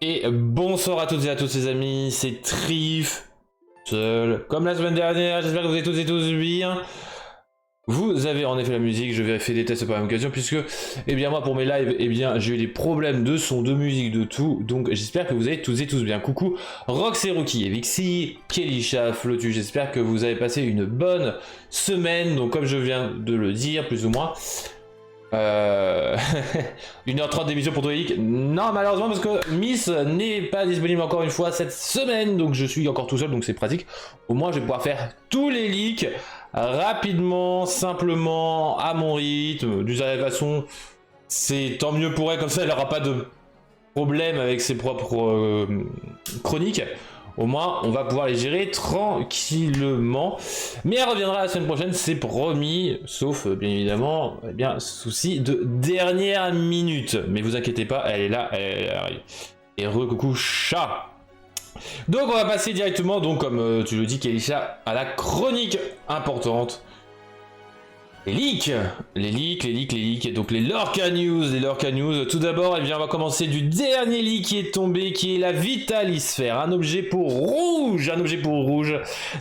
Et bonsoir à toutes et à tous les amis, c'est Trif, seul, comme la semaine dernière, j'espère que vous êtes toutes et tous bien. Vous avez en effet la musique, je vais faire des tests par la même occasion, puisque, eh bien moi pour mes lives, eh bien j'ai eu des problèmes de son, de musique, de tout, donc j'espère que vous allez toutes et tous bien. Coucou Rox et Rookie, Evixi, Kelisha, Flotu, j'espère que vous avez passé une bonne semaine, donc comme je viens de le dire, plus ou moins. 1h30 d'émission pour toi, Eric. Non, malheureusement, parce que Miss n'est pas disponible encore une fois cette semaine, donc je suis encore tout seul, donc c'est pratique. Au moins, je vais pouvoir faire tous les leaks rapidement, simplement, à mon rythme, d'une certaine façon. C'est tant mieux pour elle, comme ça, elle n'aura pas de problème avec ses propres chroniques. Au moins, on va pouvoir les gérer tranquillement. Mais elle reviendra la semaine prochaine, c'est promis. Sauf, bien évidemment, eh bien, souci de dernière minute. Mais vous inquiétez pas, elle est là, elle arrive. Et recoucou chat. Donc, on va passer directement, donc comme tu le dis, Kelisha, à la chronique importante. Les leaks, donc les Lorca News, Tout d'abord, eh bien, on va commencer du dernier leak qui est tombé, qui est la Vitalisphère, un objet pour rouge,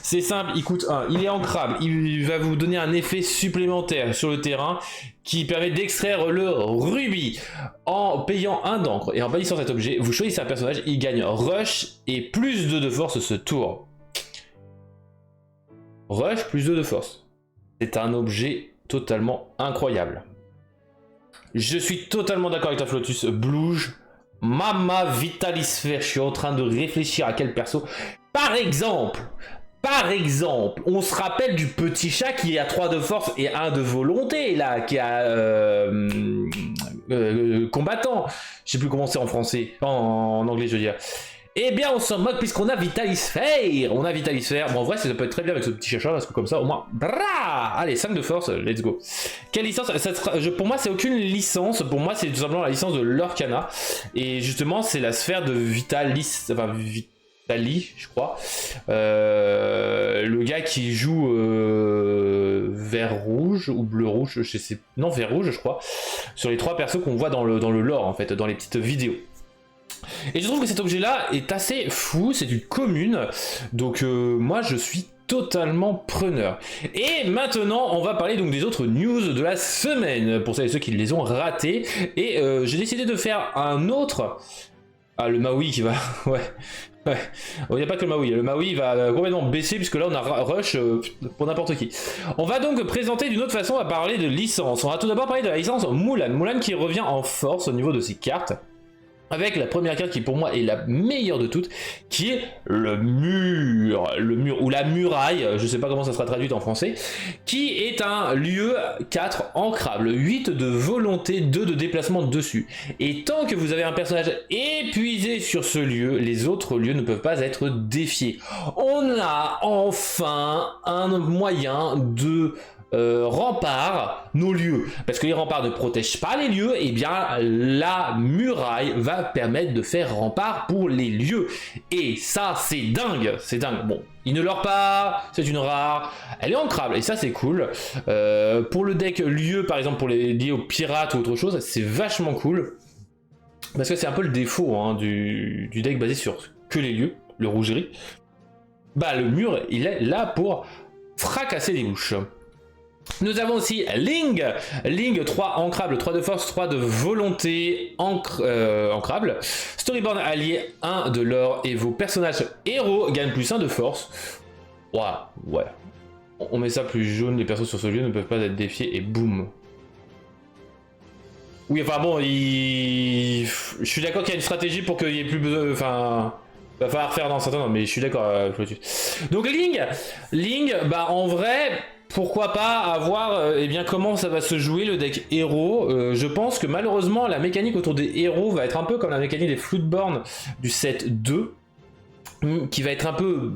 C'est simple, il coûte 1, il est ancrable, il va vous donner un effet supplémentaire sur le terrain qui permet d'extraire le rubis. En payant 1 d'encre et en bannissant cet objet, vous choisissez un personnage, il gagne rush et plus 2 de force ce tour. Rush plus 2 de force. C'est un objet totalement incroyable. Je suis totalement d'accord avec ta Flotus. Blouge, Mama Vitalisphère. Je suis en train de réfléchir à quel perso. Par exemple, on se rappelle du petit chat qui a 3 de force et 1 de volonté, là, qui a combattant. Je sais plus comment c'est en français, en anglais, je veux dire. Eh bien, on s'en moque puisqu'on a Vitalisphère. Bon, en vrai, ça peut être très bien avec ce petit chat parce que comme ça, au moins, allez, 5 de force, let's go. Quelle licence pour moi, c'est aucune licence. Pour moi, c'est tout simplement la licence de Lorcana. Et justement, c'est la sphère de Vitali, je crois. Le gars qui joue vert rouge ou bleu rouge, je sais, non, vert rouge, je crois. Sur les 3 persos qu'on voit dans le lore, en fait, dans les petites vidéos. Et je trouve que cet objet là est assez fou, c'est une commune, donc moi je suis totalement preneur. Et maintenant on va parler donc des autres news de la semaine, pour celles et ceux qui les ont ratés, et j'ai décidé de faire un autre... Ah, le Maui qui va... ouais. Il n'y a pas que le Maui va complètement baisser puisque là on a rush pour n'importe qui. On va donc présenter d'une autre façon, on va parler de licence. On va tout d'abord parler de la licence Mulan qui revient en force au niveau de ses cartes. Avec la première carte qui pour moi est la meilleure de toutes, qui est le mur ou la muraille, je sais pas comment ça sera traduit en français, qui est un lieu 4 ancrable, 8 de volonté, 2 de déplacement dessus. Et tant que vous avez un personnage épuisé sur ce lieu, les autres lieux ne peuvent pas être défiés. On a enfin un moyen de... rempart nos lieux, parce que les remparts ne protègent pas les lieux, et bien la muraille va permettre de faire rempart pour les lieux, et ça c'est dingue. Bon, il ne leurre pas, c'est une rare, elle est ancrable et ça c'est cool. Pour le deck lieu par exemple, pour les liés aux pirates ou autre chose, c'est vachement cool parce que c'est un peu le défaut hein, du deck basé sur que les lieux, le rouge-gris. Bah le mur il est là pour fracasser les bouches. Nous avons aussi Ling 3 ancrable, 3 de force, 3 de volonté ancrable. Storyboard allié 1 de l'or et vos personnages héros gagnent plus 1 de force. Ouais. On met ça plus jaune, les persos sur ce lieu ne peuvent pas être défiés et boum. Oui, enfin bon, je suis d'accord qu'il y a une stratégie pour qu'il y ait plus besoin... Enfin... Va falloir faire dans certains... Non, mais je suis d'accord. Donc Ling, bah en vrai... Pourquoi pas avoir eh bien, comment ça va se jouer le deck héros. Je pense que malheureusement la mécanique autour des héros va être un peu comme la mécanique des Floodborn du set 2. Qui va être un peu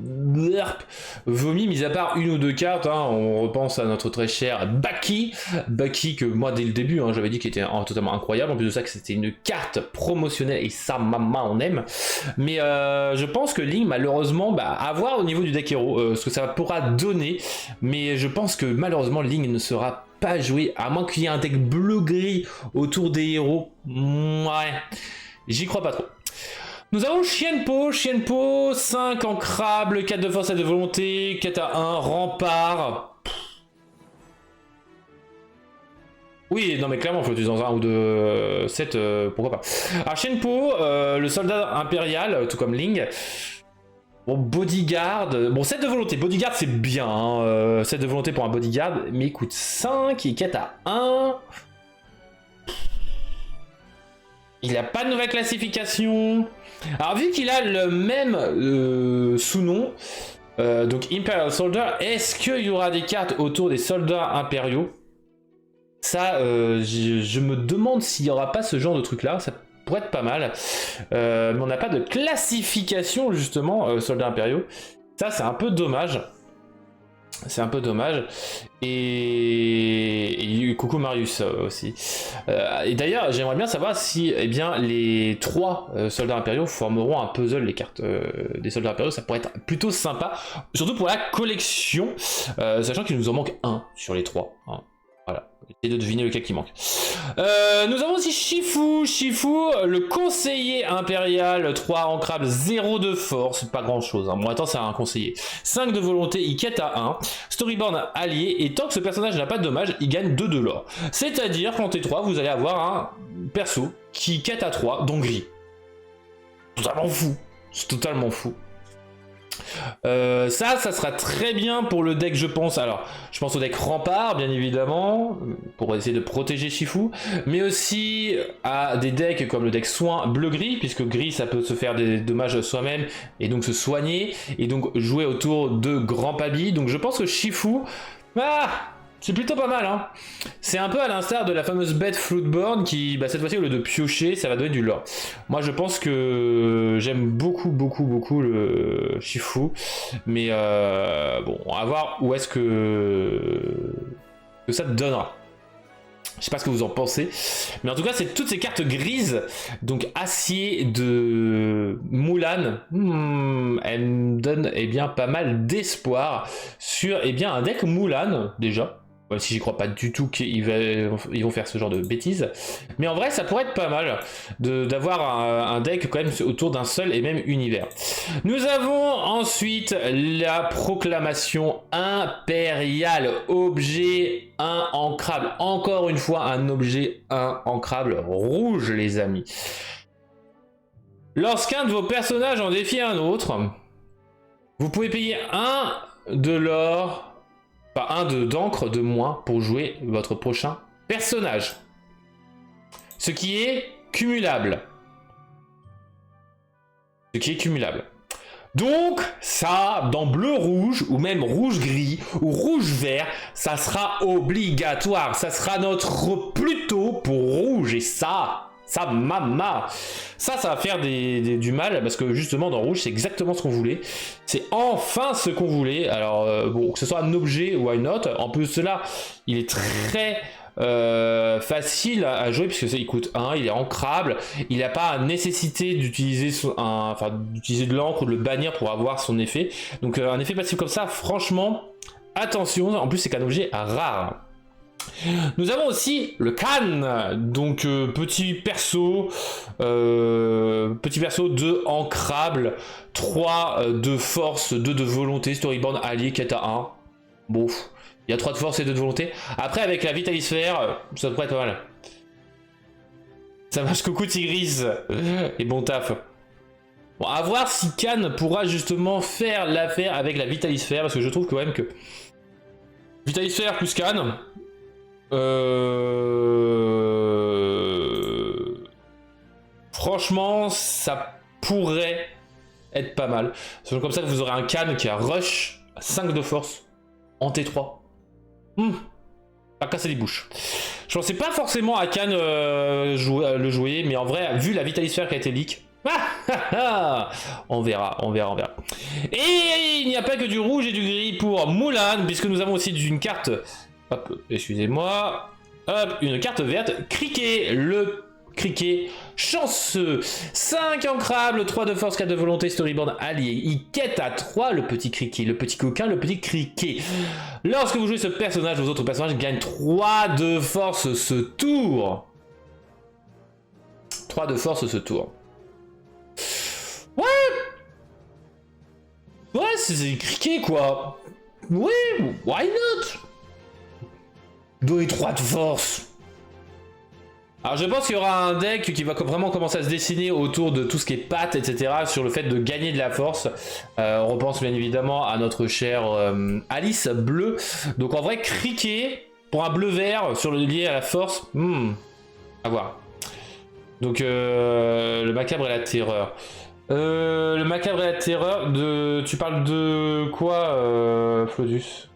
vomi, mis à part une ou deux cartes, hein. On repense à notre très cher Bucky que moi dès le début hein, j'avais dit qu'il était totalement incroyable, en plus de ça que c'était une carte promotionnelle et ça maman on aime, mais je pense que Ling malheureusement à voir au niveau du deck héros ce que ça pourra donner, mais je pense que malheureusement Ling ne sera pas joué, à moins qu'il y ait un deck bleu-gris autour des héros, ouais, j'y crois pas trop. Nous avons Chienpo, 5 ancrable, 4 de force et de volonté, 4 à 1, rempart. Oui, non mais clairement, faut utiliser dans un ou deux sets, pourquoi pas. Alors Chienpo, le soldat impérial, tout comme Ling. Bon, bodyguard, bon 7 de volonté, bodyguard c'est bien, hein, 7 de volonté pour un bodyguard, mais il coûte 5, il quête à 1. Il n'a pas de nouvelle classification. Alors vu qu'il a le même sous-nom, donc Imperial Soldier, est-ce qu'il y aura des cartes autour des soldats impériaux? Ça, je me demande s'il n'y aura pas ce genre de truc là, ça pourrait être pas mal. Mais on n'a pas de classification justement, soldats impériaux. Ça c'est un peu dommage. C'est un peu dommage. Et coucou Marius aussi. Et d'ailleurs, j'aimerais bien savoir si eh bien, les 3 soldats impériaux formeront un puzzle, les cartes des soldats impériaux. Ça pourrait être plutôt sympa. Surtout pour la collection. Sachant qu'il nous en manque un sur les 3. Hein. Voilà. Essayez de deviner lequel qui manque. Nous avons aussi Shifu, le conseiller impérial, 3 ancrables, 0 de force, pas grand chose, hein. Bon attends, c'est un conseiller. 5 de volonté, il quête à 1, storyboard allié, et tant que ce personnage n'a pas de dommage, il gagne 2 de l'or. C'est-à-dire qu'en T3, vous allez avoir un perso qui quête à 3, donc gris. Totalement fou, c'est totalement fou. Ça sera très bien pour le deck, je pense. Alors, je pense au deck rempart, bien évidemment, pour essayer de protéger Shifu, mais aussi à des decks comme le deck soin bleu-gris, puisque gris, ça peut se faire des dommages soi-même, et donc se soigner, et donc jouer autour de Grand Pabi. Donc je pense que Shifu... c'est plutôt pas mal, hein. C'est un peu à l'instar de la fameuse bête Floodborn qui, cette fois-ci, au lieu de piocher, ça va donner du lore. Moi, je pense que j'aime beaucoup le Shifu. Mais bon, on va voir où est-ce que ça te donnera. Je sais pas ce que vous en pensez. Mais en tout cas, c'est toutes ces cartes grises. Donc, acier de Mulan. Elle me donne bien, pas mal d'espoir sur un deck Mulan, déjà. Même si j'y crois pas du tout qu'ils vont faire ce genre de bêtises. Mais en vrai, ça pourrait être pas mal d'avoir un deck quand même autour d'un seul et même univers. Nous avons ensuite la proclamation impériale. Objet 1 ancrable. Encore une fois, un objet 1 ancrable rouge, les amis. Lorsqu'un de vos personnages en défie un autre, vous pouvez payer 1 de l'or... un d'encre de moins pour jouer votre prochain personnage. Ce qui est cumulable. Donc, ça, dans bleu-rouge, ou même rouge-gris, ou rouge-vert, ça sera obligatoire. Ça sera notre Pluto pour rouge. Et ça mama. Ça va faire du mal, parce que justement, dans rouge, c'est exactement ce qu'on voulait. C'est enfin ce qu'on voulait. Alors, bon, que ce soit un objet ou une note, en plus de cela, il est très... facile à jouer puisque il coûte 1, il est ancrable, il n'a pas nécessité d'utiliser de l'encre ou de le bannir pour avoir son effet. Donc un effet passif comme ça, franchement, attention, en plus c'est qu'un objet rare. Nous avons aussi le Khan, donc petit perso 2 ancrable, 3 de force, 2 de volonté, storyboard allié, quête à 1. Bon, il y a 3 de force et 2 de volonté. Après, avec la vitalisphère, ça pourrait être pas mal. Ça marche, coucou Tigris. Et bon taf. Bon, à voir si Khan pourra justement faire l'affaire avec la vitalisphère, parce que je trouve quand même que vitalisphère plus Khan, franchement, ça pourrait être pas mal. C'est comme ça que vous aurez un Khan qui a rush 5 de force en T3. Pas casser les bouches. Je pensais pas forcément à Khan le jouer, mais en vrai, vu la vitalisphère qui a été leak, on verra. Et il n'y a pas que du rouge et du gris pour Mulan, puisque nous avons aussi une carte. Hop, excusez-moi. Hop, une carte verte. Criquet, le Criquet chanceux. 5 ancrables, 3 de force, 4 de volonté, storyboard allié. Il quête à 3, le petit Criquet, le petit coquin, le petit Criquet. Lorsque vous jouez ce personnage, vos autres personnages gagnent 3 de force ce tour. 3 de force ce tour. c'est criquet quoi. Oui, why not? Donner 3 de force. Alors je pense qu'il y aura un deck qui va vraiment commencer à se dessiner autour de tout ce qui est pattes, etc. Sur le fait de gagner de la force. On repense bien évidemment à notre chère Alice bleu. Donc en vrai, criquet pour un bleu-vert sur le lié à la force, à voir. Donc le macabre et la terreur. Le macabre et la terreur, tu parles de quoi, Flodus?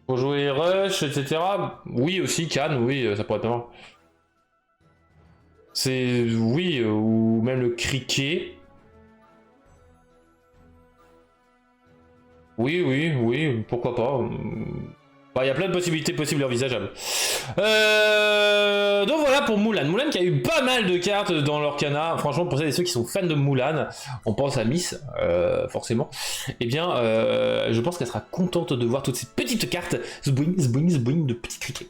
Pour jouer Rush, etc. Oui aussi, Cannes, oui, ça pourrait être pas mal. C'est... oui, ou même le criquet. Oui, pourquoi pas. Il y a plein de possibilités possibles et envisageables. Donc voilà pour Mulan. Mulan qui a eu pas mal de cartes dans l'Orcana. Franchement, pour ceux qui sont fans de Mulan, on pense à Miss, forcément. Eh bien, je pense qu'elle sera contente de voir toutes ces petites cartes zboing de petits criquets.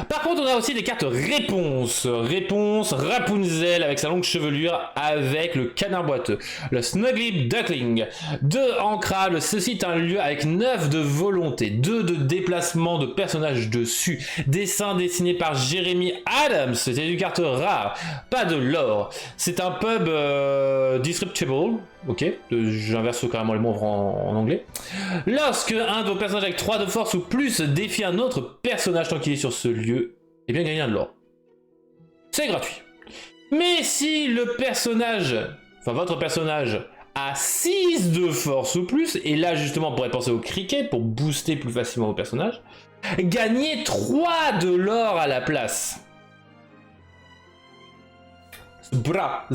Par contre, on a aussi des cartes réponses. Réponse Rapunzel avec sa longue chevelure avec le canard boiteux. Le Snuggly Duckling. 2 ancrables. Ceci est un lieu avec 9 de volonté. 2 de déplacement de personnages dessus. Dessin dessiné par Jeremy Adams. C'est une carte rare. Pas de lore. C'est un pub disruptible. Ok, j'inverse carrément les mots en anglais. Lorsque un de vos personnages avec 3 de force ou plus défie un autre personnage tant qu'il est sur ce lieu, eh bien gagnez un de l'or. C'est gratuit. Mais si le personnage, enfin votre personnage, a 6 de force ou plus, et là justement on pourrait penser au cricket pour booster plus facilement vos personnages, gagnez 3 de l'or à la place. Zbra.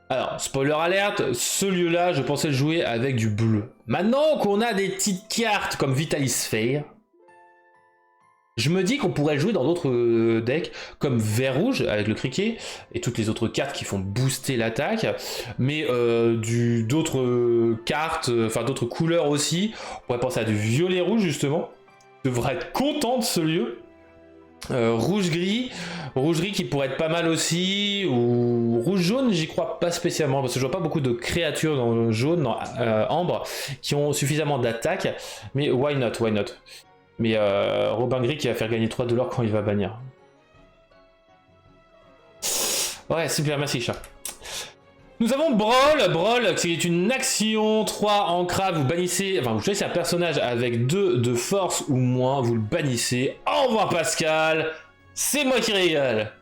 Alors, spoiler alerte, ce lieu-là, je pensais le jouer avec du bleu. Maintenant qu'on a des petites cartes comme Vitalis Sphere, je me dis qu'on pourrait le jouer dans d'autres decks, comme vert rouge avec le criquet, et toutes les autres cartes qui font booster l'attaque, mais d'autres cartes, enfin d'autres couleurs aussi. On pourrait penser à du violet rouge justement. Je devrais être content de ce lieu. Rouge-gris qui pourrait être pas mal aussi, ou rouge-jaune, j'y crois pas spécialement, parce que je vois pas beaucoup de créatures dans le jaune, dans ambre, qui ont suffisamment d'attaque, mais why not. Mais Robin Gris qui va faire gagner 3 de l'or quand il va bannir. Ouais, super, merci chat. Nous avons Brawl, c'est une action 3 ancrage, vous bannissez, enfin vous choisissez un personnage avec 2 de force ou moins, vous le bannissez. Au revoir Pascal, c'est moi qui régale.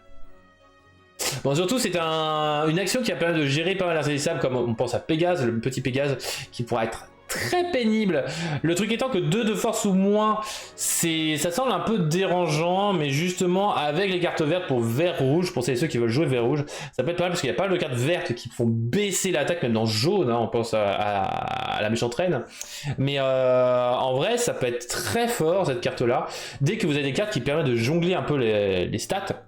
Bon, surtout c'est une action qui a permis de gérer pas mal d'insaisissables, comme on pense à Pégase, le petit Pégase, qui pourra être très pénible. Le truc étant que 2 de force ou moins, ça semble un peu dérangeant, mais justement avec les cartes vertes pour vert rouge, pour ceux qui veulent jouer vert rouge, ça peut être pas mal parce qu'il y a pas mal de cartes vertes qui font baisser l'attaque, même dans jaune, hein, on pense à la méchante reine. Mais en vrai, ça peut être très fort cette carte là, dès que vous avez des cartes qui permettent de jongler un peu les stats.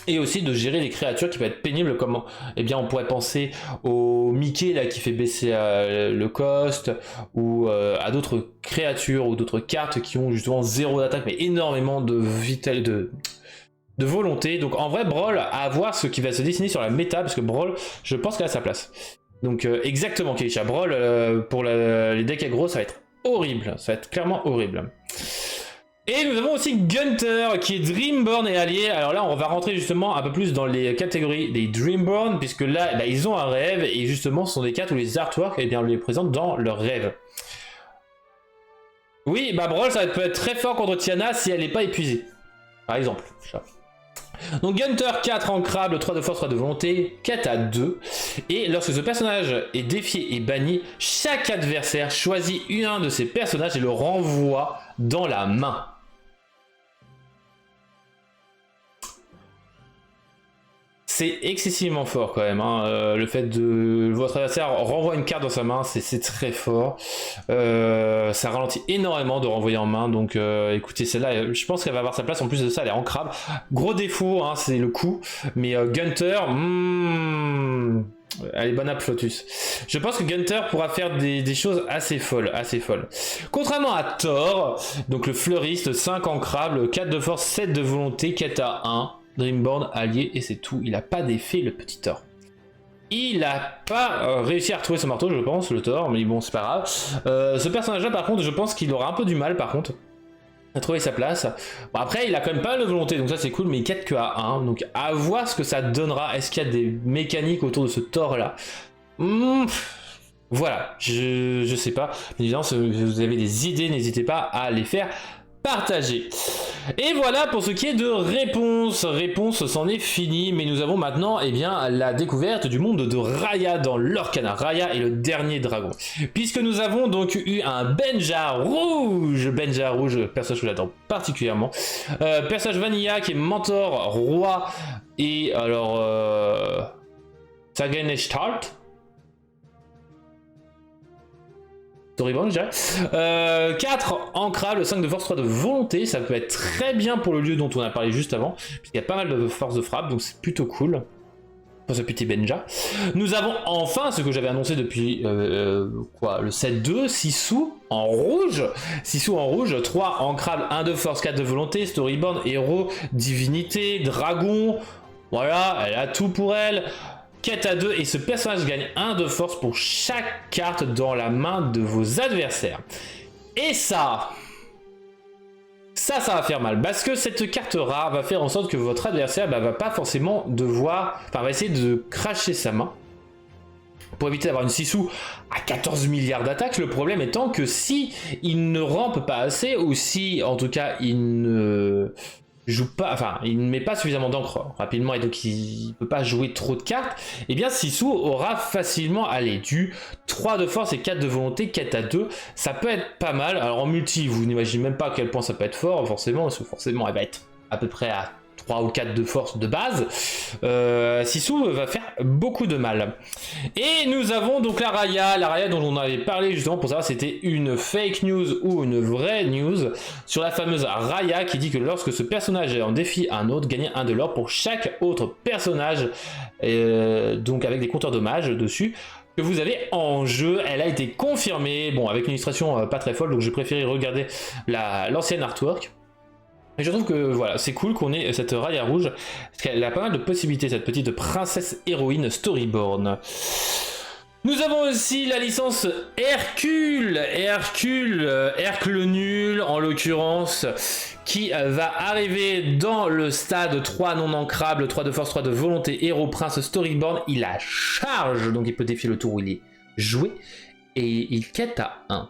Et aussi de gérer les créatures qui peuvent être pénibles, comme eh bien on pourrait penser au Mickey là qui fait baisser le cost, ou à d'autres créatures ou d'autres cartes qui ont justement 0 d'attaque mais énormément de volonté. Donc en vrai Brawl, à voir ce qui va se dessiner sur la méta, parce que Brawl je pense qu'elle a sa place. Donc exactement Keisha, Brawl pour les decks aggro ça va être horrible, ça va être clairement horrible. Et nous avons aussi Gunter qui est Dreamborn et allié. Alors là on va rentrer justement un peu plus dans les catégories des Dreamborn, puisque là bah, ils ont un rêve, et justement ce sont des cartes où les artworks eh bien, les présentent dans leur rêve. Oui, bah Brawl ça peut être très fort contre Tiana si elle n'est pas épuisée. Par exemple. Donc Gunter 4 ancrable, 3 de force, 3 de volonté, 4 à 2. Et lorsque ce personnage est défié et banni, chaque adversaire choisit un de ces personnages et le renvoie dans la main. C'est excessivement fort quand même, hein. Le fait de votre adversaire renvoie une carte dans sa main, c'est très fort. Ça ralentit énormément de renvoyer en main, donc écoutez, celle-là, je pense qu'elle va avoir sa place. En plus de ça, elle est ancrable. Gros défaut, hein, c'est le coup, mais Gunter, elle est bonne à Plotus. Je pense que Gunter pourra faire des choses assez folles, Contrairement à Thor, donc le fleuriste, 5 ancrable, 4 de force, 7 de volonté, 4 à 1. Dreamborn allié et c'est tout, il a pas d'effet le petit Thor. Il a pas réussi à retrouver son marteau, je pense, le Thor, mais bon, c'est pas grave. Ce personnage-là, par contre, je pense qu'il aura un peu du mal, par contre, à trouver sa place. Bon, après, il a quand même pas mal de volonté, donc ça c'est cool, mais il quête que à 1. Donc à voir ce que ça donnera. Est-ce qu'il y a des mécaniques autour de ce Thor-là? Voilà, je sais pas. Mais évidemment, si vous avez des idées, n'hésitez pas à les faire partager. Et voilà pour ce qui est de réponse. Réponse, c'en est fini, mais nous avons maintenant eh bien, la découverte du monde de Raya dans l'Orcana. Raya est le dernier dragon. Puisque nous avons donc eu un Benja rouge, personnage que j'adore particulièrement. Personnage Vanilla qui est mentor, roi, et alors... Sagenestart. Storyboard, je dirais. 4 ancrables, 5 de force, 3 de volonté. Ça peut être très bien pour le lieu dont on a parlé juste avant, puisqu'il y a pas mal de force de frappe, donc c'est plutôt cool. Pour ce petit Benja. Nous avons enfin ce que j'avais annoncé depuis le 7-2, Sisu en rouge. Sisu en rouge, 3 ancrables, 1 de force, 4 de volonté, storyboard, héros, divinité, dragon. Voilà, elle a tout pour elle. Quête à 2 et ce personnage gagne 1 de force pour chaque carte dans la main de vos adversaires. Et ça va faire mal parce que cette carte rare va faire en sorte que votre adversaire va pas forcément devoir, enfin va essayer de cracher sa main pour éviter d'avoir une Sisu à 14 milliards d'attaques. Le problème étant que si il ne rampe pas assez ou si en tout cas il ne joue pas, enfin il ne met pas suffisamment d'encre rapidement et donc il peut pas jouer trop de cartes, et bien Sisu aura facilement du 3 de force et 4 de volonté, 4 à 2, ça peut être pas mal. Alors en multi, vous n'imaginez même pas à quel point ça peut être fort, forcément, parce que forcément elle va être à peu près à 3 ou 4 de force de base. Sisu va faire beaucoup de mal. Et nous avons donc la Raya dont on avait parlé justement pour savoir si c'était une fake news ou une vraie news, sur la fameuse Raya qui dit que lorsque ce personnage est en défi à un autre, gagnez 1 de l'or pour chaque autre personnage, donc avec des compteurs dommages dessus que vous avez en jeu. Elle a été confirmée, bon avec une illustration pas très folle, donc j'ai préféré regarder l'ancienne artwork. Et je trouve que voilà, c'est cool qu'on ait cette Raya rouge, parce qu'elle a pas mal de possibilités, cette petite princesse héroïne Storyborn. Nous avons aussi la licence Hercule, Hercule nul en l'occurrence, qui va arriver dans le stade 3 non ancrable, 3 de force, 3 de volonté, héros, prince, Storyborn. Il a charge, donc il peut défier le tour où il est joué, et il quête à 1.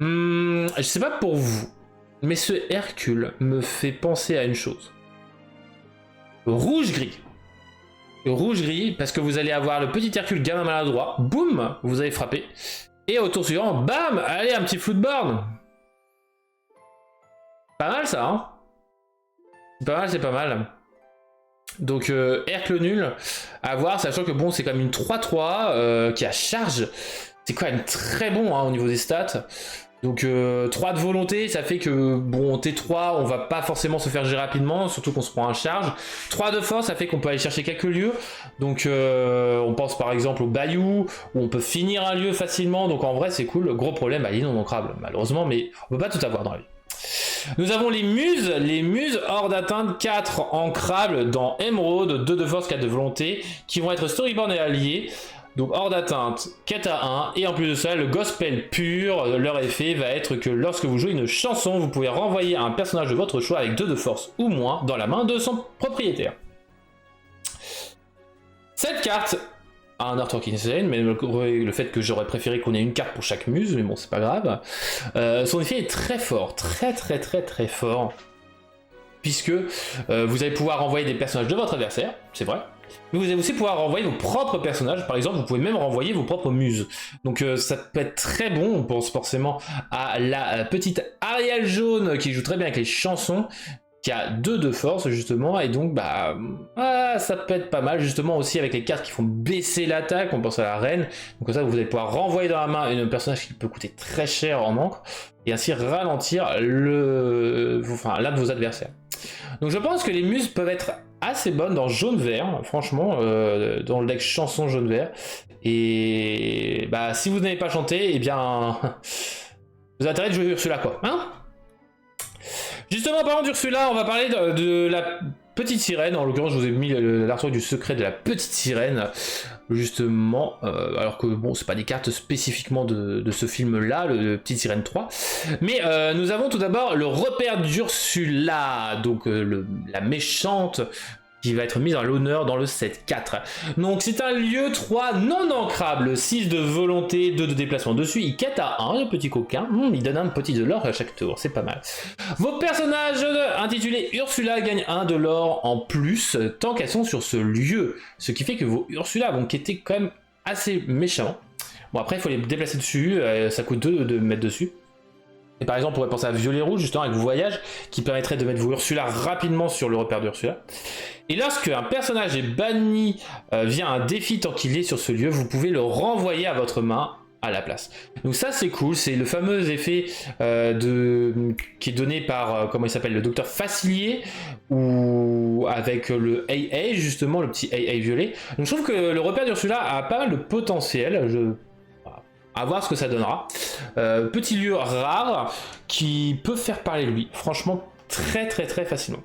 Je sais pas pour vous, mais ce Hercule me fait penser à une chose. Rouge-gris. Rouge-gris, parce que vous allez avoir le petit Hercule gamin maladroit. Boum, vous avez frappé. Et au tour suivant, bam, allez, un petit footboard. Pas mal ça, hein. C'est pas mal. Donc Hercule nul, à voir, sachant que bon, c'est quand même une 3-3 qui a charge. C'est quand même très bon hein, au niveau des stats. Donc 3 de volonté, ça fait que bon T3 on va pas forcément se faire gérer rapidement, surtout qu'on se prend en charge. 3 de force, ça fait qu'on peut aller chercher quelques lieux. Donc on pense par exemple au Bayou, où on peut finir un lieu facilement, donc en vrai c'est cool. Le gros problème, il est non ancrable malheureusement, mais on peut pas tout avoir dans la vie. Nous avons les muses hors d'atteinte, 4 ancrables dans Emerald, 2 de force, 4 de volonté, qui vont être storyboard et alliés. Donc hors d'atteinte, quête à 1, et en plus de ça, le gospel pur, leur effet va être que lorsque vous jouez une chanson, vous pouvez renvoyer un personnage de votre choix avec 2 de force ou moins dans la main de son propriétaire. Cette carte a un artwork insane, mais le fait que j'aurais préféré qu'on ait une carte pour chaque muse, mais bon c'est pas grave, son effet est très fort, très fort, puisque vous allez pouvoir renvoyer des personnages de votre adversaire, c'est vrai. Mais vous allez aussi pouvoir renvoyer vos propres personnages, par exemple vous pouvez même renvoyer vos propres muses. Donc ça peut être très bon, on pense forcément à la petite Ariel jaune qui joue très bien avec les chansons, qui a 2 de force justement, et donc ça peut être pas mal justement aussi avec les cartes qui font baisser l'attaque, on pense à la reine, donc comme ça vous allez pouvoir renvoyer dans la main un personnage qui peut coûter très cher en encre, et ainsi ralentir l'un de vos adversaires. Donc je pense que les muses peuvent être assez bonnes dans jaune-vert, franchement, dans le deck chanson jaune-vert. Et si vous n'avez pas chanté, eh bien, vous avez intérêt de jouer Ursula, quoi. Hein? Justement, parlant d'Ursula, on va parler de la petite sirène. En l'occurrence, je vous ai mis l'artwork du secret de la petite sirène, justement, alors que bon, c'est pas des cartes spécifiquement de ce film-là, le Petite Sirène 3. Mais nous avons tout d'abord le repère d'Ursula, donc la méchante, qui va être mise à l'honneur dans le set 4. Donc c'est un lieu 3 non ancrable, 6 de volonté, 2 de déplacement dessus, il quête à 1, le petit coquin, il donne un petit de l'or à chaque tour, c'est pas mal. Vos personnages intitulés Ursula gagnent 1 de l'or en plus, tant qu'elles sont sur ce lieu, ce qui fait que vos Ursula vont quêter quand même assez méchamment. Bon après il faut les déplacer dessus, ça coûte 2 de mettre dessus. Et par exemple, on pourrait penser à Violet Rouge, justement, avec vos voyages, qui permettrait de mettre vos Ursula rapidement sur le repère d'Ursula. Et lorsque un personnage est banni via un défi tant qu'il est sur ce lieu, vous pouvez le renvoyer à votre main à la place. Donc ça, c'est cool, c'est le fameux effet qui est donné par, comment il s'appelle, le docteur Facilier, ou avec le AA, justement, le petit AA violet. Donc je trouve que le repère d'Ursula a pas mal de potentiel, à voir ce que ça donnera. Petit lieu rare qui peut faire parler de lui, franchement très facilement.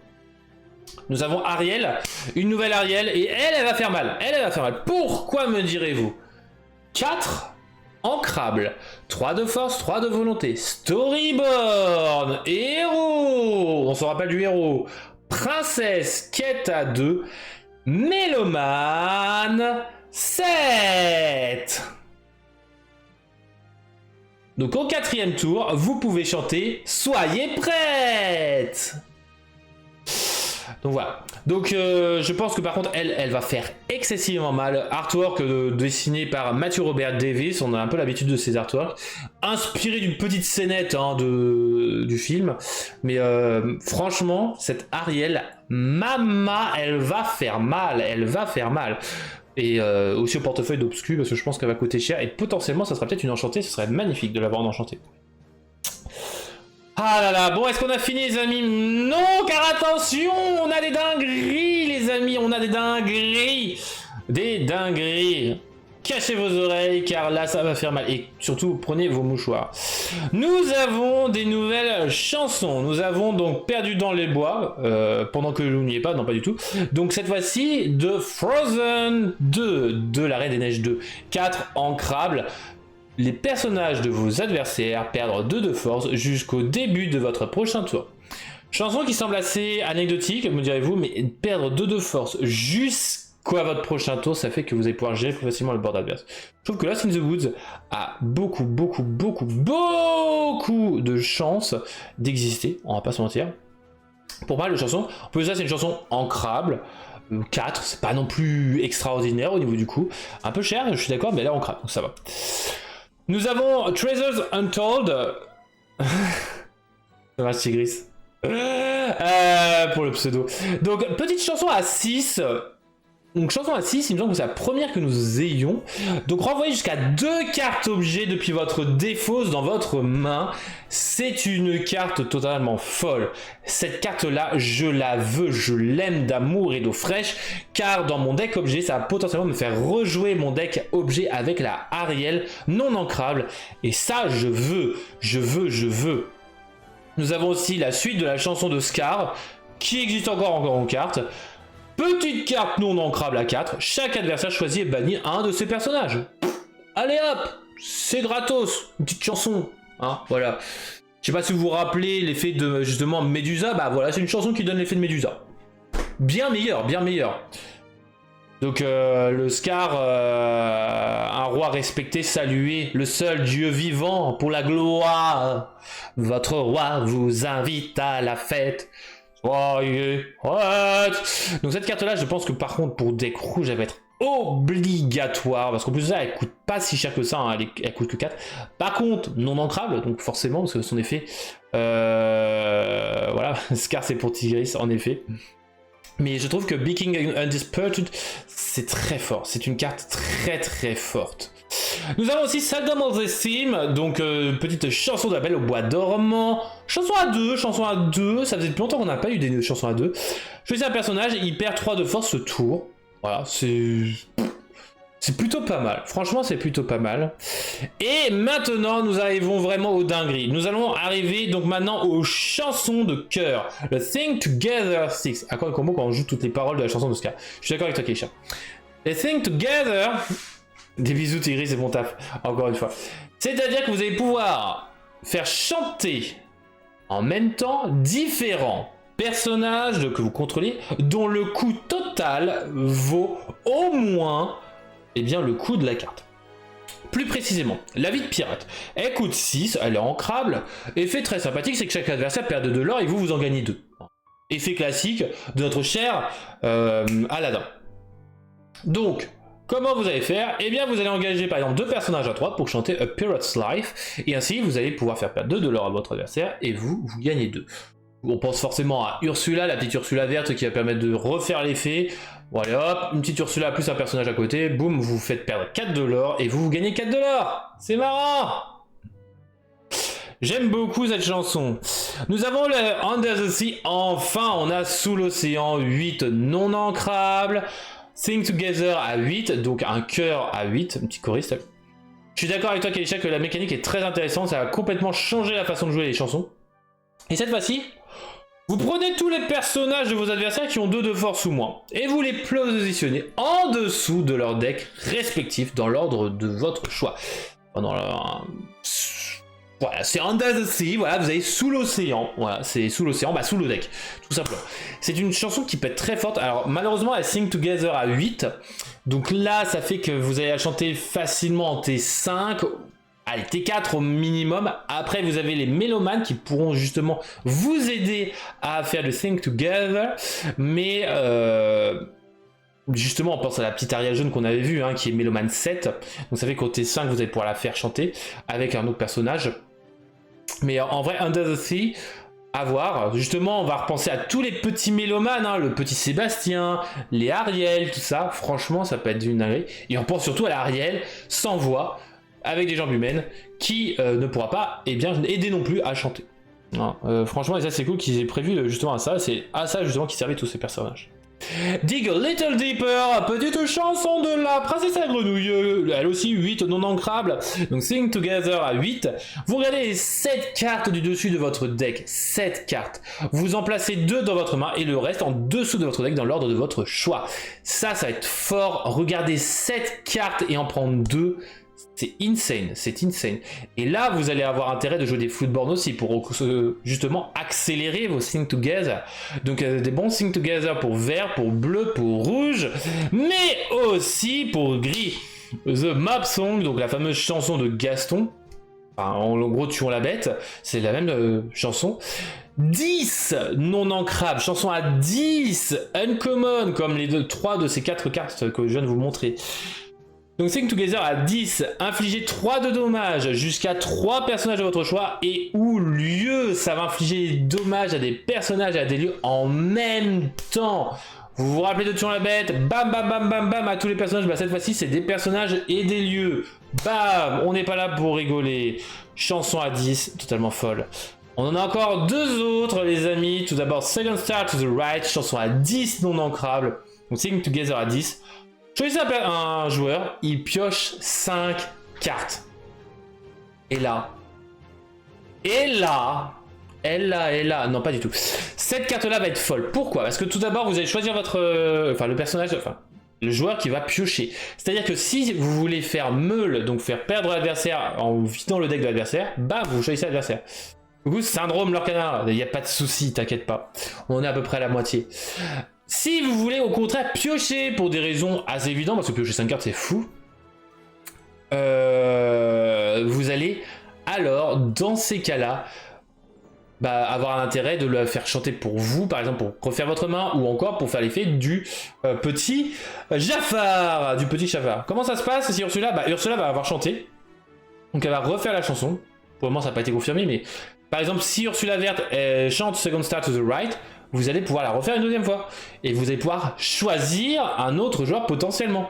Nous avons Ariel, une nouvelle Ariel, et elle va faire mal. Elle va faire mal. Pourquoi me direz-vous? 4 ancrables, 3 de force, 3 de volonté, Storyborn, héros, on se rappelle du héros, princesse, quête à 2, mélomane, 7. Donc au 4e tour, vous pouvez chanter « Soyez prête !» Donc voilà. Donc je pense que par contre, elle va faire excessivement mal. Artwork dessiné par Matthew Robert Davis, on a un peu l'habitude de ces artworks. Inspiré d'une petite scénette du film. Mais franchement, cette Ariel, mama, elle va faire mal. Elle va faire mal. Et aussi au portefeuille d'Obscu, parce que je pense qu'elle va coûter cher, et potentiellement ça sera peut-être une enchantée, ce serait magnifique de l'avoir en enchantée. Ah là là, bon, est-ce qu'on a fini les amis? Non, car attention, on a des dingueries les amis, on a des dingueries. Des dingueries. Cachez vos oreilles, car là ça va faire mal, et surtout prenez vos mouchoirs. Nous avons des nouvelles chansons, nous avons donc Perdu dans les bois, pendant que vous n'y êtes pas, non pas du tout. Donc cette fois-ci de Frozen 2, de la Reine des Neiges 2, 4 ancrables. Les personnages de vos adversaires perdent 2 de force jusqu'au début de votre prochain tour. Chanson qui semble assez anecdotique, me direz-vous, mais perdre 2 de force jusqu'à votre prochain tour, ça fait que vous allez pouvoir gérer plus facilement le board adverse. Je trouve que Lost in the Woods a beaucoup de chances d'exister, on va pas se mentir. Pour moi, la chanson, en plus ça c'est une chanson ancrable, 4, c'est pas non plus extraordinaire au niveau du coût, un peu cher, je suis d'accord, mais là on craque, donc ça va. Nous avons Treasures Untold. Ça va, Tigris. Pour le pseudo. Donc, petite chanson à 6. Donc chanson à 6, il me semble que c'est la première que nous ayons. Donc renvoyez jusqu'à 2 cartes objets depuis votre défausse dans votre main. C'est une carte totalement folle. Cette carte-là, je la veux, je l'aime d'amour et d'eau fraîche. Car dans mon deck objet, ça va potentiellement me faire rejouer mon deck objet avec la Ariel non ancrable. Et ça, je veux. Nous avons aussi la suite de la chanson de Scar, qui existe encore en carte. Petite carte non ancrable à 4, chaque adversaire choisit et bannit un de ses personnages. Allez hop, c'est gratos, une petite chanson, hein, voilà. Je sais pas si vous vous rappelez l'effet de justement Médusa, bah voilà, c'est une chanson qui donne l'effet de Médusa. Bien meilleur, bien meilleur. Donc le Scar, un roi respecté, salué, le seul dieu vivant pour la gloire. Votre roi vous invite à la fête. Soyez prête. Donc cette carte là, je pense que par contre pour deck rouge elle va être obligatoire, parce qu'en plus de ça elle coûte pas si cher que ça, hein, elle coûte que 4. Par contre non ancrable, donc forcément parce que son effet voilà, Scar c'est pour Tigris en effet. Mais je trouve que Being Undisputed c'est très fort, c'est une carte très forte. Nous avons aussi Saddam of the Theme, donc petite chanson d'appel au bois dormant. Chanson à 2, ça faisait depuis longtemps qu'on n'a pas eu des chansons à 2. Choisissez un personnage, il perd 3 de force ce tour. Voilà, c'est... C'est plutôt pas mal, franchement c'est plutôt pas mal. Et maintenant nous arrivons vraiment aux dingueries. Nous allons arriver donc maintenant aux chansons de cœur. Le Sing Together 6. À quoi le combo quand on joue toutes les paroles de la chanson de Ska. Je suis d'accord avec toi Keisha. Le Sing Together. Des bisous Tigris, c'est mon taf, encore une fois. C'est-à-dire que vous allez pouvoir faire chanter en même temps différents personnages que vous contrôlez dont le coût total vaut au moins bien le coût de la carte. Plus précisément, la vie de pirate, elle coûte 6, elle est ancrable. Effet très sympathique, c'est que chaque adversaire perd de l'or et vous en gagnez 2. Effet classique de notre cher Aladdin. Donc, comment vous allez faire? Eh bien, vous allez engager par exemple 2 personnages à 3 pour chanter A Pirate's Life, et ainsi vous allez pouvoir faire perdre 2 de l'or à votre adversaire et vous gagnez 2. On pense forcément à Ursula, la petite Ursula verte qui va permettre de refaire l'effet. Bon allez hop, une petite Ursula plus un personnage à côté, boum, vous faites perdre 4 de l'or et vous gagnez 4 de l'or. C'est marrant. J'aime beaucoup cette chanson. Nous avons le Under the Sea, enfin on a Sous l'océan 8 non ancrable. Sing Together à 8, donc un cœur à 8, un petit choriste. Je suis d'accord avec toi Kalisha que la mécanique est très intéressante, ça va complètement changer la façon de jouer les chansons. Et cette fois-ci, vous prenez tous les personnages de vos adversaires qui ont 2 de force ou moins, et vous les positionnez en dessous de leur deck respectif dans l'ordre de votre choix. Voilà, c'est Under the Sea, voilà, vous avez Sous l'océan, voilà, c'est Sous l'océan, bah sous le deck, tout simplement. C'est une chanson qui peut être très forte, alors malheureusement elle Sing Together à 8, donc là ça fait que vous allez la chanter facilement en T5, allez, T4 au minimum. Après, vous avez les mélomanes qui pourront justement vous aider à faire le Think Together. Mais justement, on pense à la petite Ariel jaune qu'on avait vue, hein, qui est mélomane 7. Donc ça fait qu'au T5, vous allez pouvoir la faire chanter avec un autre personnage. Mais en vrai, Under the Sea, à voir. Justement, on va repenser à tous les petits mélomanes, hein, le petit Sébastien, les Ariel, tout ça. Franchement, ça peut être une dinguerie. Et on pense surtout à l'Ariel sans voix, avec des jambes humaines, qui ne pourra pas aider non plus à chanter. Franchement, et ça c'est cool qu'ils aient prévu justement à ça, c'est à ça justement qu'ils servaient tous ces personnages. Dig a Little Deeper, petite chanson de la princesse à la grenouille, elle aussi 8 non ancrable, donc Sing Together à 8. Vous regardez les 7 cartes du dessus de votre deck, 7 cartes. Vous en placez 2 dans votre main et le reste en dessous de votre deck dans l'ordre de votre choix. Ça va être fort, regardez 7 cartes et en prendre 2. C'est insane, c'est insane. Et là, vous allez avoir intérêt de jouer des footboards aussi pour justement accélérer vos Sing Together. Donc des bons Sing Together pour vert, pour bleu, pour rouge, mais aussi pour gris. The Map Song, donc la fameuse chanson de Gaston. Enfin, en gros, tuons la bête. C'est la même chanson. 10 non ancrables, chanson à 10 uncommon, comme les 3 de ces 4 cartes que je viens de vous montrer. Donc Sing Together à 10, infligez 3 de dommages jusqu'à 3 personnages de votre choix et ou lieu, ça va infliger des dommages à des personnages et à des lieux en même temps. Vous vous rappelez de Tuons la bête, bam bam bam bam bam à tous les personnages, bah cette fois-ci c'est des personnages et des lieux. Bam, on n'est pas là pour rigoler. Chanson à 10, totalement folle. On en a encore 2 autres les amis, tout d'abord Second Star to the Right, chanson à 10 non ancrable. Donc Sing Together à 10. Choisissez un joueur, il pioche 5 cartes. Et là, non pas du tout. Cette carte-là va être folle. Pourquoi? Parce que tout d'abord, vous allez choisir le joueur qui va piocher. C'est-à-dire que si vous voulez faire meule, donc faire perdre l'adversaire en vidant le deck de l'adversaire, bah vous choisissez l'adversaire. Du coup, syndrome leur canard, il n'y a pas de souci, t'inquiète pas. On est à peu près à la moitié. Si vous voulez au contraire piocher pour des raisons assez évidentes, parce que piocher 5 cartes c'est fou, vous allez alors dans ces cas-là avoir l'intérêt de le faire chanter pour vous, par exemple pour refaire votre main ou encore pour faire l'effet du petit Jafar, Comment ça se passe si Ursula Ursula va avoir chanté, donc elle va refaire la chanson. Pour le moment ça n'a pas été confirmé, mais par exemple si Ursula verte chante Second Star to the Right, vous allez pouvoir la refaire une deuxième fois. Et vous allez pouvoir choisir un autre joueur potentiellement.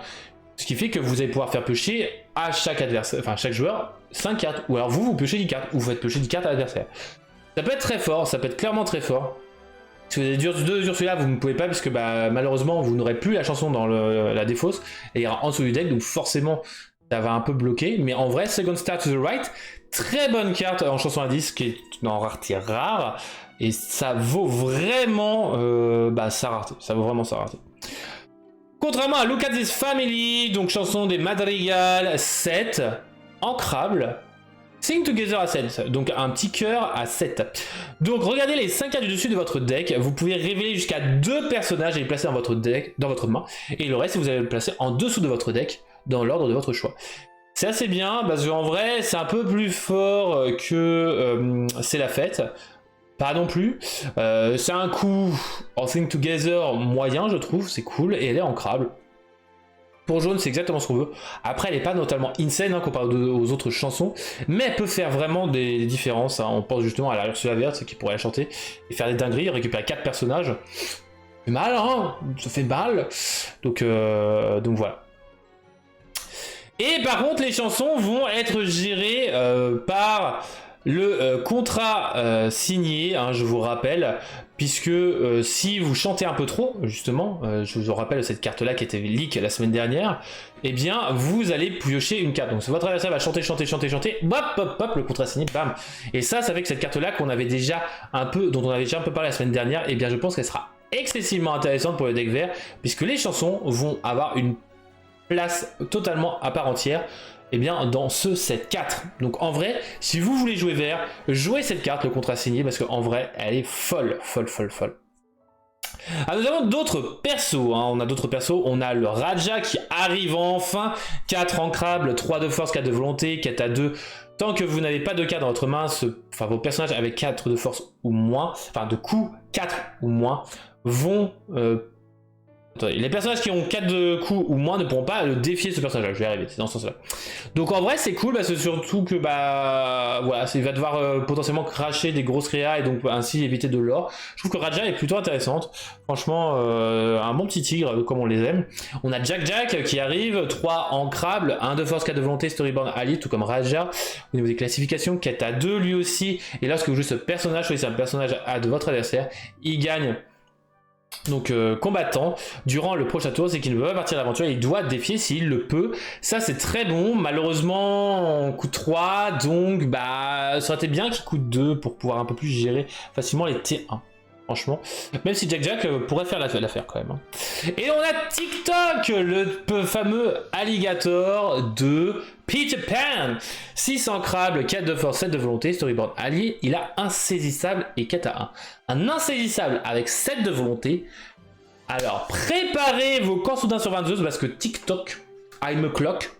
Ce qui fait que vous allez pouvoir faire piocher à chaque adversaire, enfin chaque joueur, 5 cartes. Ou alors vous piochez 10 cartes, ou vous faites piocher 10 cartes à l'adversaire. Ça peut être très fort, ça peut être clairement très fort. Si vous avez deux Ursula, vous ne pouvez pas, puisque bah, malheureusement, vous n'aurez plus la chanson dans la défausse, et il y aura en dessous du deck, donc forcément, ça va un peu bloquer. Mais en vrai, Second Star to the Right, très bonne carte en chanson à 10, qui est en rareté rare, et ça vaut vraiment sa rareté. Ça vaut vraiment sa rareté. Contrairement à Look at This Family, donc chanson des Madrigal 7, ancrable. Sing Together à 7, donc un petit cœur à 7. Donc regardez les 5 cartes du dessus de votre deck, vous pouvez révéler jusqu'à 2 personnages et les placer dans votre deck, dans votre main, et le reste vous allez le placer en dessous de votre deck, dans l'ordre de votre choix. C'est assez bien, parce qu'en vrai c'est un peu plus fort que C'est la fête, pas non plus. C'est un coup en Sing Together moyen je trouve, c'est cool, et elle est ancrable. Pour jaune, c'est exactement ce qu'on veut. Après, elle n'est pas notamment insane hein, comparé aux autres chansons, mais elle peut faire vraiment des différences. Hein. On pense justement à la Ursula verte qui pourrait la chanter et faire des dingueries, récupérer 4 personnages. Ça fait mal, hein, ça fait mal. Donc voilà. Et par contre, les chansons vont être gérées par le contrat signé, hein, je vous rappelle, puisque si vous chantez un peu trop, justement, je vous rappelle cette carte-là qui était leak la semaine dernière, eh bien, vous allez piocher une carte. Donc, votre adversaire va chanter, hop, hop, hop, le contrat signé, bam. Et ça fait que cette carte-là dont on avait déjà un peu parlé la semaine dernière, eh bien, je pense qu'elle sera excessivement intéressante pour le deck vert, puisque les chansons vont avoir une place totalement à part entière. Eh bien, dans ce set 4. Donc en vrai, si vous voulez jouer vert, jouez cette carte, le contrat signé, parce qu'en vrai, elle est folle. Alors, nous avons d'autres persos, hein. On a d'autres persos, on a le Raja qui arrive enfin, 4 ancrables, 3 de force, 4 de volonté, 4 à 2. Tant que vous n'avez pas de cartes dans votre main, vos personnages avec 4 de force ou moins, enfin de coups 4 ou moins, vont... Attendez, les personnages qui ont 4 de coups ou moins ne pourront pas le défier ce personnage-là, je vais y arriver, c'est dans ce sens-là. Donc en vrai c'est cool, parce que surtout que voilà, il va devoir potentiellement cracher des grosses créas et donc ainsi éviter de l'or. Je trouve que Raja est plutôt intéressante, franchement un bon petit tigre comme on les aime. On a Jack qui arrive, 3 ancrables, 1 de force, 4 de volonté, Storyboard Ali, tout comme Raja. Au niveau des classifications, 4 à 2 lui aussi, et lorsque vous jouez ce personnage, choisissez un personnage A de votre adversaire, il gagne. Donc combattant, durant le prochain tour, c'est qu'il ne peut pas partir d'aventure, il doit défier s'il le peut. Ça c'est très bon, malheureusement on coûte 3, donc ça aurait été bien qu'il coûte 2 pour pouvoir un peu plus gérer facilement les T1. Franchement, même si Jack pourrait faire l'affaire quand même. Hein. Et on a TikTok, le fameux alligator de Peter Pan. 6 ancrables, 4 de force, 7 de volonté, storyboard allié. Il a insaisissable et 4 à 1. Un insaisissable avec 7 de volonté. Alors, préparez vos corps soudains sur 22 parce que TikTok, I'm a clock.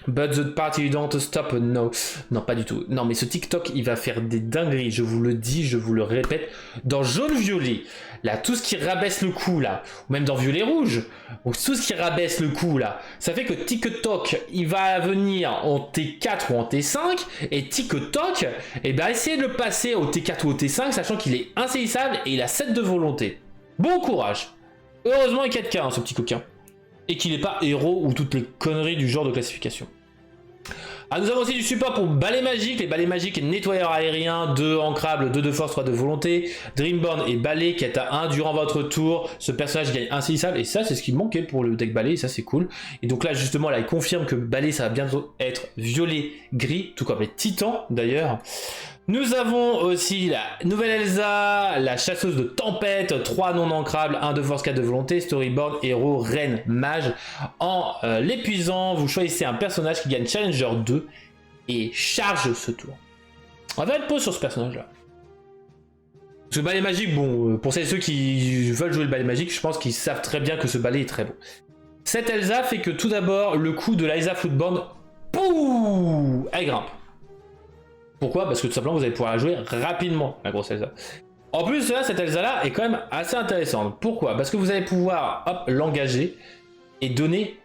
But the party don't stop, no. Non, pas du tout. Non, mais ce TikTok, il va faire des dingueries, je vous le dis, je vous le répète. Dans jaune-violet, là, tout ce qui rabaisse le coup, là, ou même dans violet-rouge, tout ce qui rabaisse le coup, là, ça fait que TikTok, il va venir en T4 ou en T5, et TikTok, eh ben, essayez de le passer au T4 ou au T5, sachant qu'il est insaisissable et il a 7 de volonté. Bon courage. Heureusement, il y a 4K, hein, ce petit coquin. Et qu'il n'est pas héros ou toutes les conneries du genre de classification. Ah, nous avons aussi du support pour balai magique, les balais magiques nettoyeur aérien, 2 ancrables, 2 de force, 3 de volonté, Dreamborn et balai qui est à 1 durant votre tour, ce personnage gagne insaisissable et ça c'est ce qui manquait pour le deck balai et ça c'est cool. Et donc là justement là il confirme que balai ça va bientôt être violet gris, tout comme les titans d'ailleurs. Nous avons aussi la nouvelle Elsa, la chasseuse de tempête, 3 non ancrables, 1 de force, 4 de volonté, storyboard, héros, reine, mage. En l'épuisant, vous choisissez un personnage qui gagne Challenger 2 et charge ce tour. On va faire une pause sur ce personnage-là. Ce balai magique, bon, pour celles et ceux qui veulent jouer le balai magique, je pense qu'ils savent très bien que ce balai est très bon. Cette Elsa fait que tout d'abord, le coup de l'Elsa Footbound, pouh, elle grimpe. Pourquoi? Parce que tout simplement vous allez pouvoir la jouer rapidement, la grosse Elsa. En plus là, cette Elsa là est quand même assez intéressante. Pourquoi? Parce que vous allez pouvoir l'engager et donner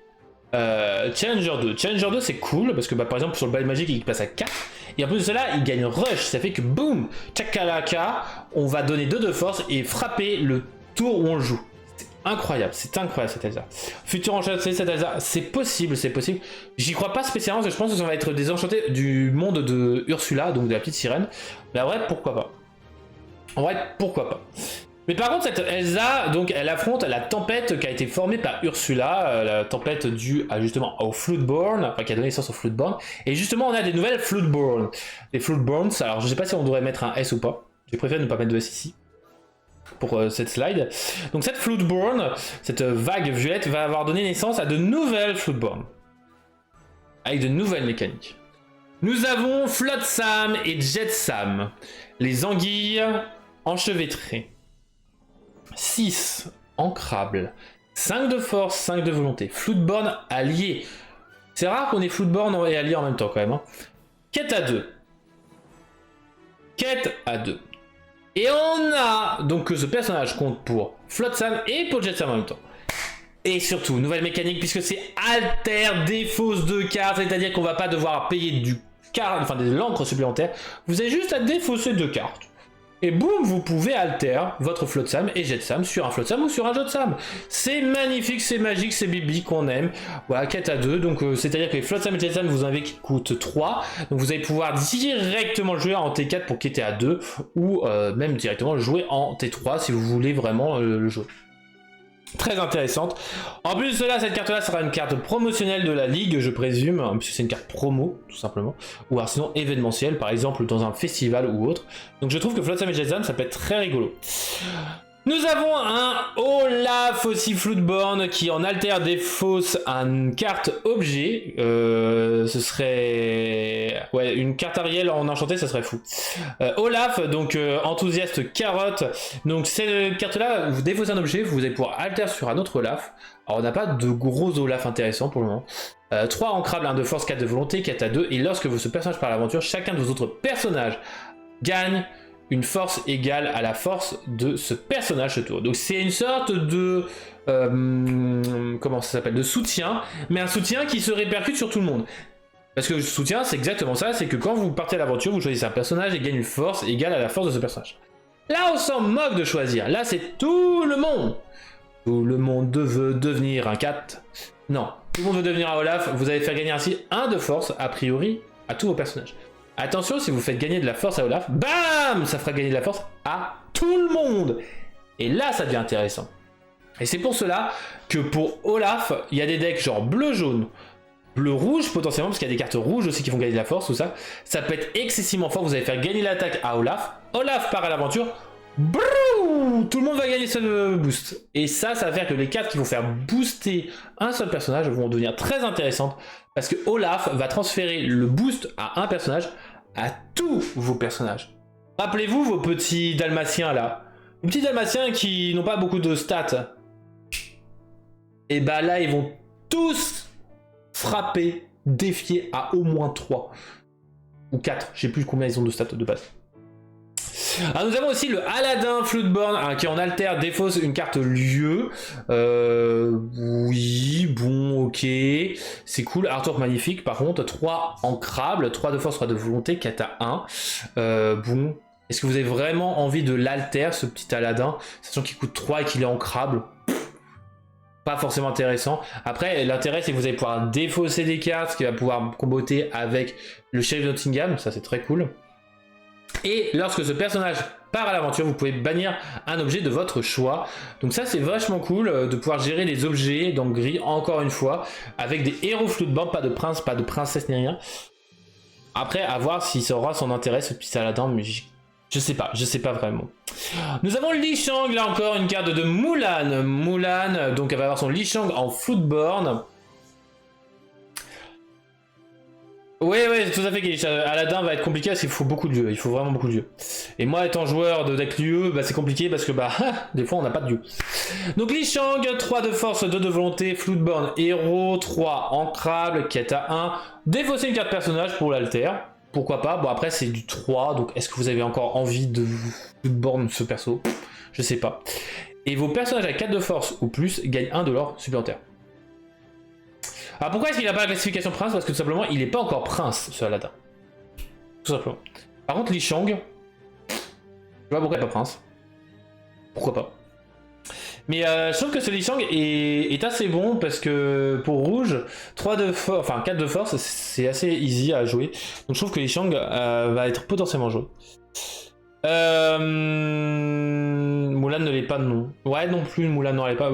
Challenger 2. Challenger 2 c'est cool parce que par exemple sur le balai magique il passe à 4 et en plus de cela il gagne Rush. Ça fait que boum, Chakalaka, on va donner 2 de force et frapper le tour où on le joue. C'est incroyable cette Elsa. Futur enchanté cette Elsa, c'est possible. J'y crois pas spécialement parce que je pense que ça va être des enchantés du monde de Ursula, donc de la petite sirène. Mais en vrai, pourquoi pas. Mais par contre, cette Elsa, donc, elle affronte la tempête qui a été formée par Ursula, la tempête due à, justement au Floodborn, enfin qui a donné naissance au Floodborn. Et justement, on a des nouvelles Floodborn. Les Floodborns, alors je sais pas si on devrait mettre un S ou pas. J'ai préféré ne pas mettre de S ici pour cette slide. Donc cette Floodborn, cette vague violette, va avoir donné naissance à de nouvelles Floodborn. Avec de nouvelles mécaniques. Nous avons Flotsam et Jetsam, les anguilles enchevêtrées. 6 ancrables, 5 de force, 5 de volonté. Floodborn allié. C'est rare qu'on ait Floodborn et allié en même temps quand même. Hein. Quête à 2. Quête à 2. Et on a donc que ce personnage compte pour Flotsam et pour Jetsam en même temps. Et surtout, nouvelle mécanique puisque c'est alter défausse de cartes, c'est-à-dire qu'on va pas devoir payer de l'encre supplémentaire. Vous avez juste à défausser 2 cartes. Et boum, vous pouvez alter votre Flotsam et Jetsam sur un Flotsam ou sur un Jetsam. C'est magnifique, c'est magique, c'est bibi qu'on aime. Voilà, quête à 2. Donc c'est-à-dire que les Flotsam et Jetsam, vous en avez qui coûtent 3. Donc vous allez pouvoir directement jouer en T4 pour quitter à 2 ou même directement jouer en T3 si vous voulez vraiment le jouer. Très intéressante. En plus de cela, cette carte-là sera une carte promotionnelle de la ligue, je présume, puisque c'est une carte promo, tout simplement. Ou alors sinon événementielle, par exemple dans un festival ou autre. Donc je trouve que Flotsam et Jetsam, ça peut être très rigolo. Nous avons un Olaf aussi Floodborn qui en alter défausse une carte objet. Ce serait... Ouais, une carte Ariel en enchanté, ça serait fou. Olaf, donc enthousiaste carotte. Donc cette carte-là, vous défaussez un objet, vous allez pouvoir alter sur un autre Olaf. Alors on n'a pas de gros Olaf intéressants pour le moment. 3 ancrables, 1 de force, 4 de volonté, 4 à 2. Et lorsque vous ce personnage part à l'aventure, chacun de vos autres personnages gagne une force égale à la force de ce personnage ce tour. Donc c'est une sorte de... comment ça s'appelle? De soutien, mais un soutien qui se répercute sur tout le monde. Parce que le soutien, c'est exactement ça, c'est que quand vous partez à l'aventure, vous choisissez un personnage et gagne une force égale à la force de ce personnage. Là, on s'en moque de choisir. Là, c'est tout le monde. Tout le monde veut devenir un 4. Non, tout le monde veut devenir un Olaf. Vous allez faire gagner ainsi 1 de force, a priori, à tous vos personnages. Attention, si vous faites gagner de la force à Olaf, bam, ça fera gagner de la force à tout le monde. Et là, ça devient intéressant. Et c'est pour cela que pour Olaf, il y a des decks genre bleu-jaune, bleu-rouge potentiellement, parce qu'il y a des cartes rouges aussi qui vont gagner de la force, tout ça. Ça peut être excessivement fort, vous allez faire gagner l'attaque à Olaf. Olaf part à l'aventure, brrr, tout le monde va gagner ce boost. Et ça va faire que les cartes qui vont faire booster un seul personnage vont devenir très intéressantes, parce que Olaf va transférer le boost à un personnage à tous vos personnages. Rappelez-vous vos petits dalmatiens là. Les petits dalmatiens qui n'ont pas beaucoup de stats. Et bah là, ils vont tous frapper, défier à au moins 3. Ou 4, je sais plus combien ils ont de stats de base. Alors nous avons aussi le Aladdin Floodborn qui en alter défausse une carte lieu. Oui, bon, ok. C'est cool. Artwork magnifique. Par contre, 3 ancrables, 3 de force, 3 de volonté, 4 à 1. Bon. Est-ce que vous avez vraiment envie de l'alter, ce petit Aladdin, sachant qu'il coûte 3 et qu'il est ancrable? Pas forcément intéressant. Après, l'intérêt, c'est que vous allez pouvoir défausser des cartes, ce qui va pouvoir comboter avec le Sheriff de Nottingham. Ça, c'est très cool. Et lorsque ce personnage part à l'aventure, vous pouvez bannir un objet de votre choix. Donc ça, c'est vachement cool de pouvoir gérer les objets dans le gris, encore une fois, avec des héros Floodborn, pas de prince, pas de princesse ni rien. Après, à voir si ça aura son intérêt, ce petit Aladdin, mais je sais pas vraiment. Nous avons Li Shang, là encore, une carte de Mulan. Mulan, donc elle va avoir son Li Shang en Floodborn. Ouais, tout à fait. Aladdin va être compliqué parce qu'il faut beaucoup de jeux. Il faut vraiment beaucoup de jeux. Et moi, étant joueur de deck lieu, bah, c'est compliqué parce que des fois, on n'a pas de dieu. Donc, Li Shang, 3 de force, 2 de volonté, Floodborn, héros, 3 ancrable, quête à 1. Défausser une carte personnage pour l'alter. Pourquoi pas? Bon, après, c'est du 3. Donc, est-ce que vous avez encore envie de Floodborn ce perso? Je sais pas. Et vos personnages à 4 de force ou plus gagnent 1 de l'or supplémentaire. Alors pourquoi est-ce qu'il n'a pas la classification prince? Parce que tout simplement, il n'est pas encore prince, ce Aladdin. Tout simplement. Par contre, Li Shang, je sais pas pourquoi il n'est pas prince. Pourquoi pas. Mais je trouve que ce Li Shang est assez bon parce que pour rouge, 3 de force, enfin 4 de force, c'est assez easy à jouer. Donc je trouve que Li Shang va être potentiellement joué. Mulan ne l'est pas, non. Ouais, non plus, Mulan non, elle est pas.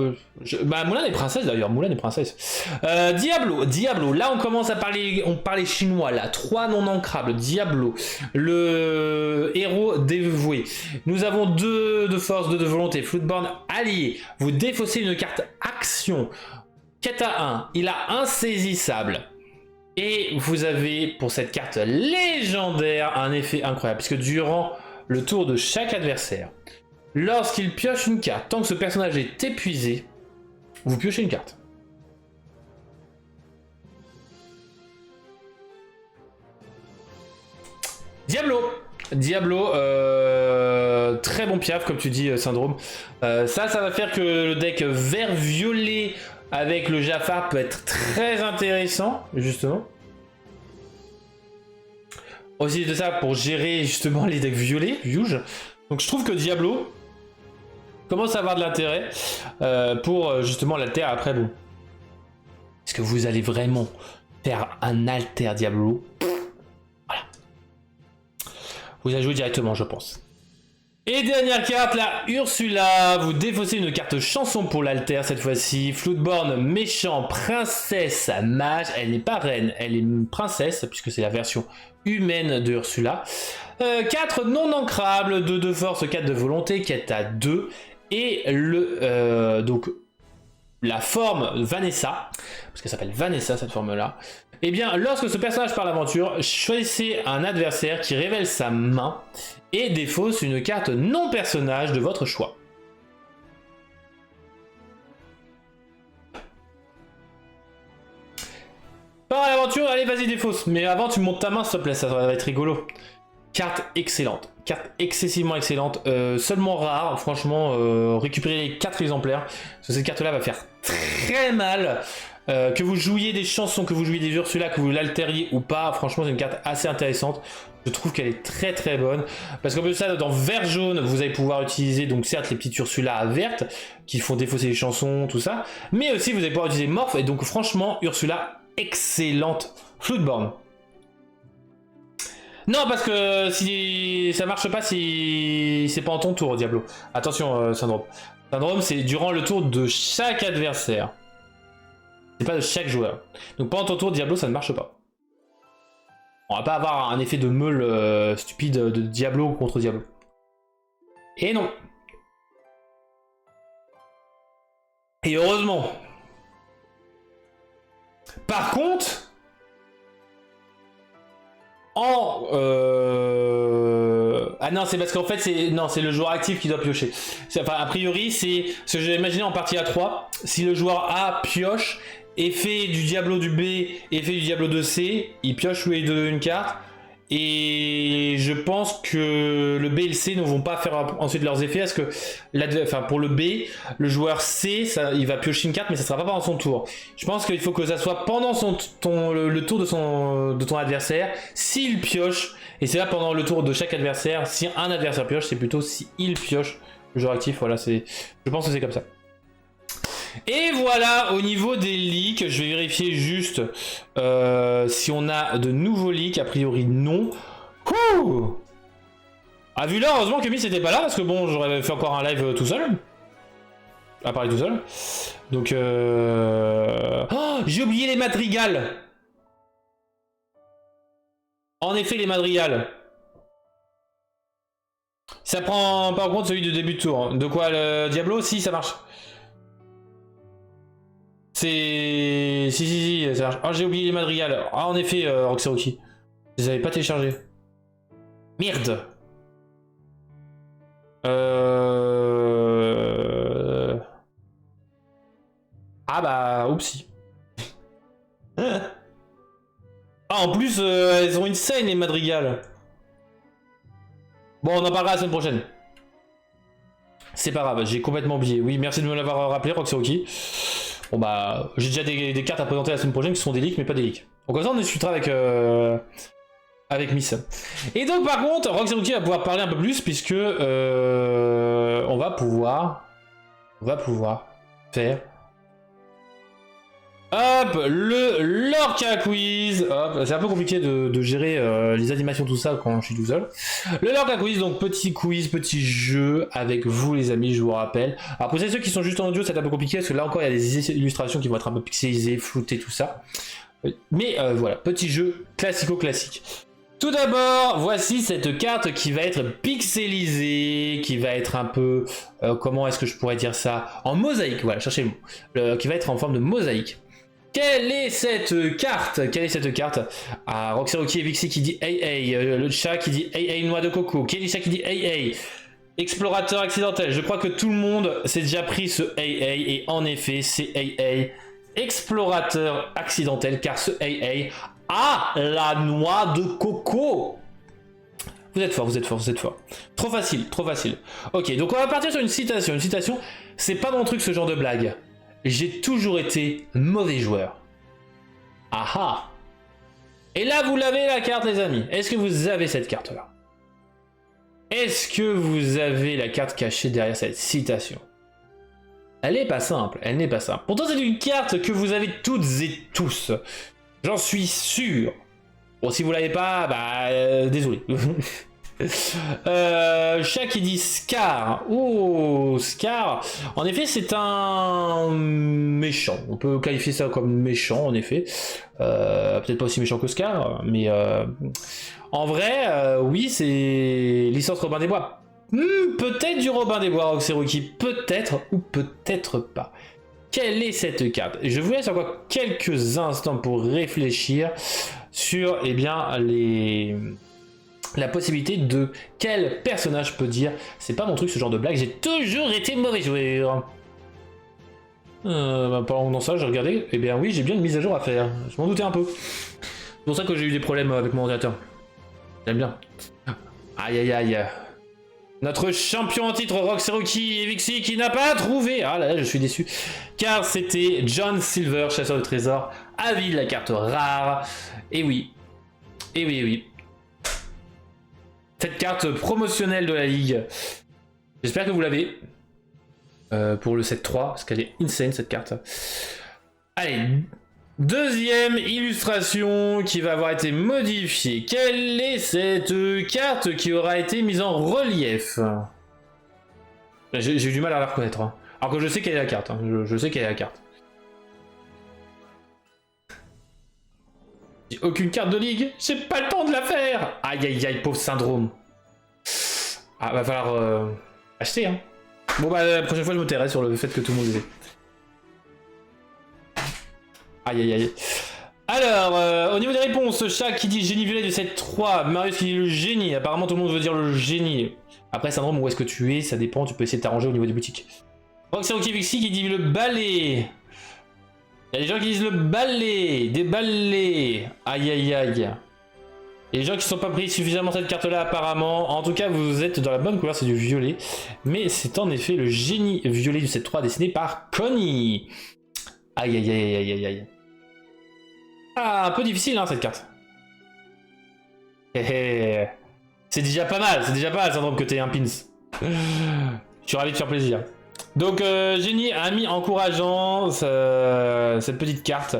Bah, Mulan est princesse d'ailleurs, Mulan est princesse. Diablo, là on commence à parler, on parlait chinois là, 3 non ancrables, Diablo, le héros dévoué. Nous avons 2 de force, 2 de volonté, Floodborn allié. Vous défaussez une carte action. Kata 1, il a insaisissable. Et vous avez pour cette carte légendaire un effet incroyable, puisque durant le tour de chaque adversaire, lorsqu'il pioche une carte, tant que ce personnage est épuisé, vous piochez une carte. Diablo, très bon piaf comme tu dis, Syndrome. Ça va faire que le deck vert-violet avec le Jafar peut être très intéressant, justement. Aussi de ça pour gérer justement les decks violets, Yuge. Donc je trouve que Diablo commence à avoir de l'intérêt pour justement l'alter. Après, bon, est-ce que vous allez vraiment faire un alter Diablo? Voilà. Vous allez jouer directement, je pense. Et dernière carte, la Ursula. Vous défaussez une carte chanson pour l'alter cette fois-ci. Floodborn, méchant, princesse, mage. Elle n'est pas reine, elle est une princesse, puisque c'est la version humaine de Ursula. 4 non ancrables, 2 de force, 4 de volonté, qui est à 2. Et donc la forme Vanessa, parce qu'elle s'appelle Vanessa cette forme-là. Eh bien, lorsque ce personnage part l'aventure, choisissez un adversaire qui révèle sa main et défausse une carte non personnage de votre choix. Part à l'aventure, allez vas-y défausse, mais avant tu montes ta main s'il te plaît, ça va être rigolo. Carte excellente, carte excessivement excellente, seulement rare, franchement, récupérer les 4 exemplaires, parce que cette carte là va faire très mal. Que vous jouiez des chansons, que vous jouiez des Ursula, que vous l'alteriez ou pas, franchement c'est une carte assez intéressante. Je trouve qu'elle est très très bonne. Parce qu'en plus de ça, dans vert jaune, vous allez pouvoir utiliser donc certes les petites Ursula vertes qui font défausser les chansons, tout ça. Mais aussi vous allez pouvoir utiliser Morph. Et donc franchement, Ursula, excellente. Floodborn. Non, parce que si ça marche pas si c'est pas en ton tour, Diablo. Attention, Syndrome. Syndrome, c'est durant le tour de chaque adversaire. C'est pas de chaque joueur. Donc pendant ton tour, Diablo, ça ne marche pas. On va pas avoir un effet de meule stupide de Diablo contre Diablo. Et non. Et heureusement. Par contre, ah non, c'est parce qu'en fait, c'est le joueur actif qui doit piocher. Enfin, a priori, c'est ce que j'ai imaginé en partie à 3. Si le joueur A pioche, effet du Diablo du B, effet du Diablo de C, il pioche tous les deux une carte. Et je pense que le B et le C ne vont pas faire ensuite leurs effets, parce que pour le B, le joueur C, il va piocher une carte, mais ça sera pas pendant son tour. Je pense qu'il faut que ça soit pendant le tour de ton adversaire, s'il pioche, et c'est là pendant le tour de chaque adversaire. Si un adversaire pioche, c'est plutôt si il pioche, le joueur actif. Voilà, je pense que c'est comme ça. Et voilà, au niveau des leaks, je vais vérifier juste si on a de nouveaux leaks. A priori, non. Ouh, ah, vu là, heureusement que Miss n'était pas là, parce que bon, j'aurais fait encore un live tout seul. À parler tout seul. Donc, oh, j'ai oublié les madrigales. En effet, les madrigales. Ça prend pas en compte celui de début de tour. De quoi, le Diablo? Si, ça marche. C'est... Si, ça marche. Oh, j'ai oublié les madrigales. Ah, en effet, Roxy. Je les avais pas téléchargés. Merde. Ah bah, oupsie. Ah, en plus, elles ont une scène, les madrigales. Bon, on en parlera la semaine prochaine. C'est pas grave, j'ai complètement oublié. Oui, merci de me l'avoir rappelé, Roxy. Bon bah, j'ai déjà des cartes à présenter la semaine prochaine qui sont des leaks, mais pas des leaks. Donc comme ça, on discutera avec Miss. Et donc par contre, Roxy va pouvoir parler un peu plus, puisque on va pouvoir faire Hop, le Lorca Quiz. Hop, c'est un peu compliqué de gérer les animations, tout ça, quand je suis tout seul. Le Lorca Quiz, donc petit quiz, petit jeu avec vous, les amis, je vous rappelle. Alors, pour ceux qui sont juste en audio, c'est un peu compliqué, parce que là encore, il y a des illustrations qui vont être un peu pixelisées, floutées, tout ça. Mais voilà, petit jeu classico-classique. Tout d'abord, voici cette carte qui va être pixelisée, qui va être un peu, comment est-ce que je pourrais dire ça, en mosaïque, voilà, cherchez le mot, qui va être en forme de mosaïque. Quelle est cette carte? Quelle est cette carte? Ah, Roxy et Vixie qui dit hey hey, le chat qui dit hey hey noix de coco, Kelisha qui dit hey hey, explorateur accidentel. Je crois que tout le monde s'est déjà pris ce hey hey, et en effet c'est hey hey, explorateur accidentel, car ce hey hey a la noix de coco. Vous êtes fort, vous êtes fort, vous êtes fort. Trop facile, trop facile. Ok, donc on va partir sur une citation. Une citation, c'est pas mon truc ce genre de blague. J'ai toujours été mauvais joueur. Ah ah. Et là, vous l'avez la carte, les amis. Est-ce que vous avez cette carte-là? Est-ce que vous avez la carte cachée derrière cette citation? Elle n'est pas simple, elle n'est pas simple. Pourtant, c'est une carte que vous avez toutes et tous. J'en suis sûr. Bon, si vous l'avez pas, bah, désolé. Chat qui dit Scar. Oh, Scar. En effet, c'est un méchant. On peut qualifier ça comme méchant, en effet. Peut-être pas aussi méchant que Scar, mais en vrai, oui, c'est licence Robin des Bois. Peut-être du Robin des Bois, Roxy, peut-être ou peut-être pas. Quelle est cette carte? Je vous laisse encore quelques instants pour réfléchir sur, eh bien, la possibilité de quel personnage peut dire c'est pas mon truc ce genre de blague, j'ai toujours été mauvais joueur. Pendant ça, j'ai regardé, eh bien oui, j'ai bien une mise à jour à faire. Je m'en doutais un peu. C'est pour ça que j'ai eu des problèmes avec mon ordinateur. J'aime bien. Aïe aïe aïe. Notre champion en titre, Roxy et Vixie, qui n'a pas trouvé. Ah là là, je suis déçu. Car c'était John Silver, chasseur de trésors, avis de la carte rare. Et oui. Et oui, et oui. Cette carte promotionnelle de la ligue. J'espère que vous l'avez. Pour le 7-3, parce qu'elle est insane cette carte. Allez. Deuxième illustration qui va avoir été modifiée. Quelle est cette carte qui aura été mise en relief? J'ai eu du mal à la reconnaître. Hein. Alors que je sais quelle est la carte. Hein. Je sais quelle est la carte. J'ai aucune carte de ligue. J'ai pas le temps de la faire. Aïe aïe aïe, pauvre syndrome. Ah, va falloir acheter. Hein. Bon bah la prochaine fois je me tairai sur le fait que tout le monde les ait. Aïe aïe aïe. Alors, au niveau des réponses, Chat qui dit génie violet de 7-3, Marius qui dit le génie, apparemment tout le monde veut dire le génie. Après syndrome, où est-ce que tu es, ça dépend, tu peux essayer de t'arranger au niveau des boutiques. Roxy Vixie qui dit le balai. Il y a des gens qui disent le balai, des balais. Aïe aïe aïe. Et les gens qui ne sont pas pris suffisamment cette carte là apparemment, en tout cas vous êtes dans la bonne couleur, c'est du violet. Mais c'est en effet le génie violet du 7-3 dessiné par Connie. Aïe aïe aïe aïe aïe aïe. Ah, un peu difficile hein cette carte. C'est déjà pas mal, syndrome que t'aies un pins. Je suis ravi de faire plaisir. Donc Génie a mis encourageant cette petite carte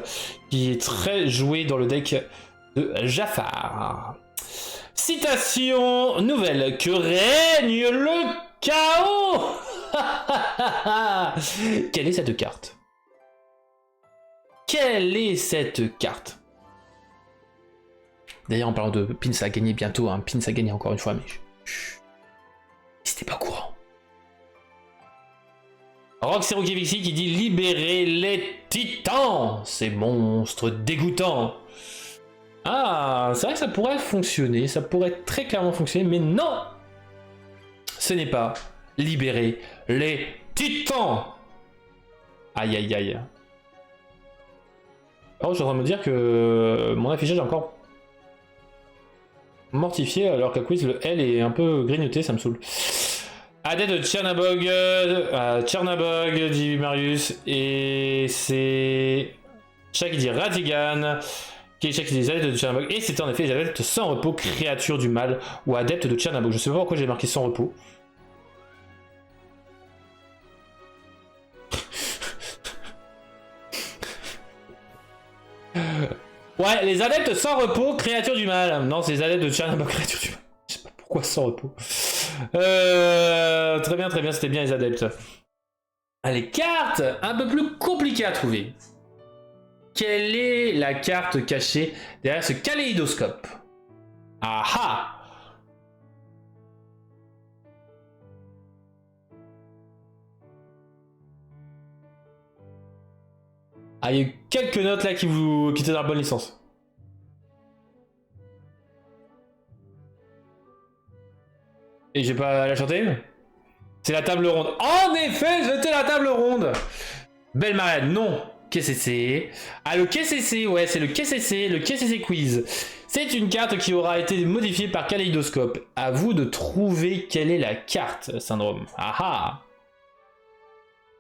qui est très jouée dans le deck de Jafar. Citation nouvelle. Que règne le chaos. Quelle est cette carte? Quelle est cette carte? D'ailleurs, en parlant de Pins à gagner bientôt, hein, Pins à gagner encore une fois, mais c'était pas au courant. Roxy Vixie qui dit libérer les titans, ces monstres dégoûtants. Ah, c'est vrai que ça pourrait fonctionner, ça pourrait très clairement fonctionner, mais non, ce n'est pas libérer les titans. Aïe aïe aïe. Alors, je suis en train de me dire que mon affichage est encore mortifié alors qu'à quiz le L est un peu grignoté, ça me saoule. Adepte de Tchernabog, dit Marius, et c'est Chat qui dit Ratigan, qui dit adepte de Tchernabog, et c'était en effet les adeptes sans repos, créature du mal, ou adepte de Tchernabog. Je sais pas pourquoi j'ai marqué sans repos. Ouais, les adeptes sans repos, créatures du mal. Non, c'est les adeptes de Tchernobyl, créatures du mal. Je sais pas pourquoi sans repos. Très bien, c'était bien les adeptes. Les cartes, un peu plus compliquées à trouver. Quelle est la carte cachée derrière ce kaléidoscope? Ah ah! Ah, il y a eu quelques notes là qui étaient dans la bonne licence. Et j'ai pas la chanter? C'est la table ronde. En effet, c'était la table ronde. Belle marraine, non. KCC. Ah, le KCC, ouais, c'est le KCC quiz. C'est une carte qui aura été modifiée par Kaléidoscope. À vous de trouver quelle est la carte, Syndrome. Ah ah.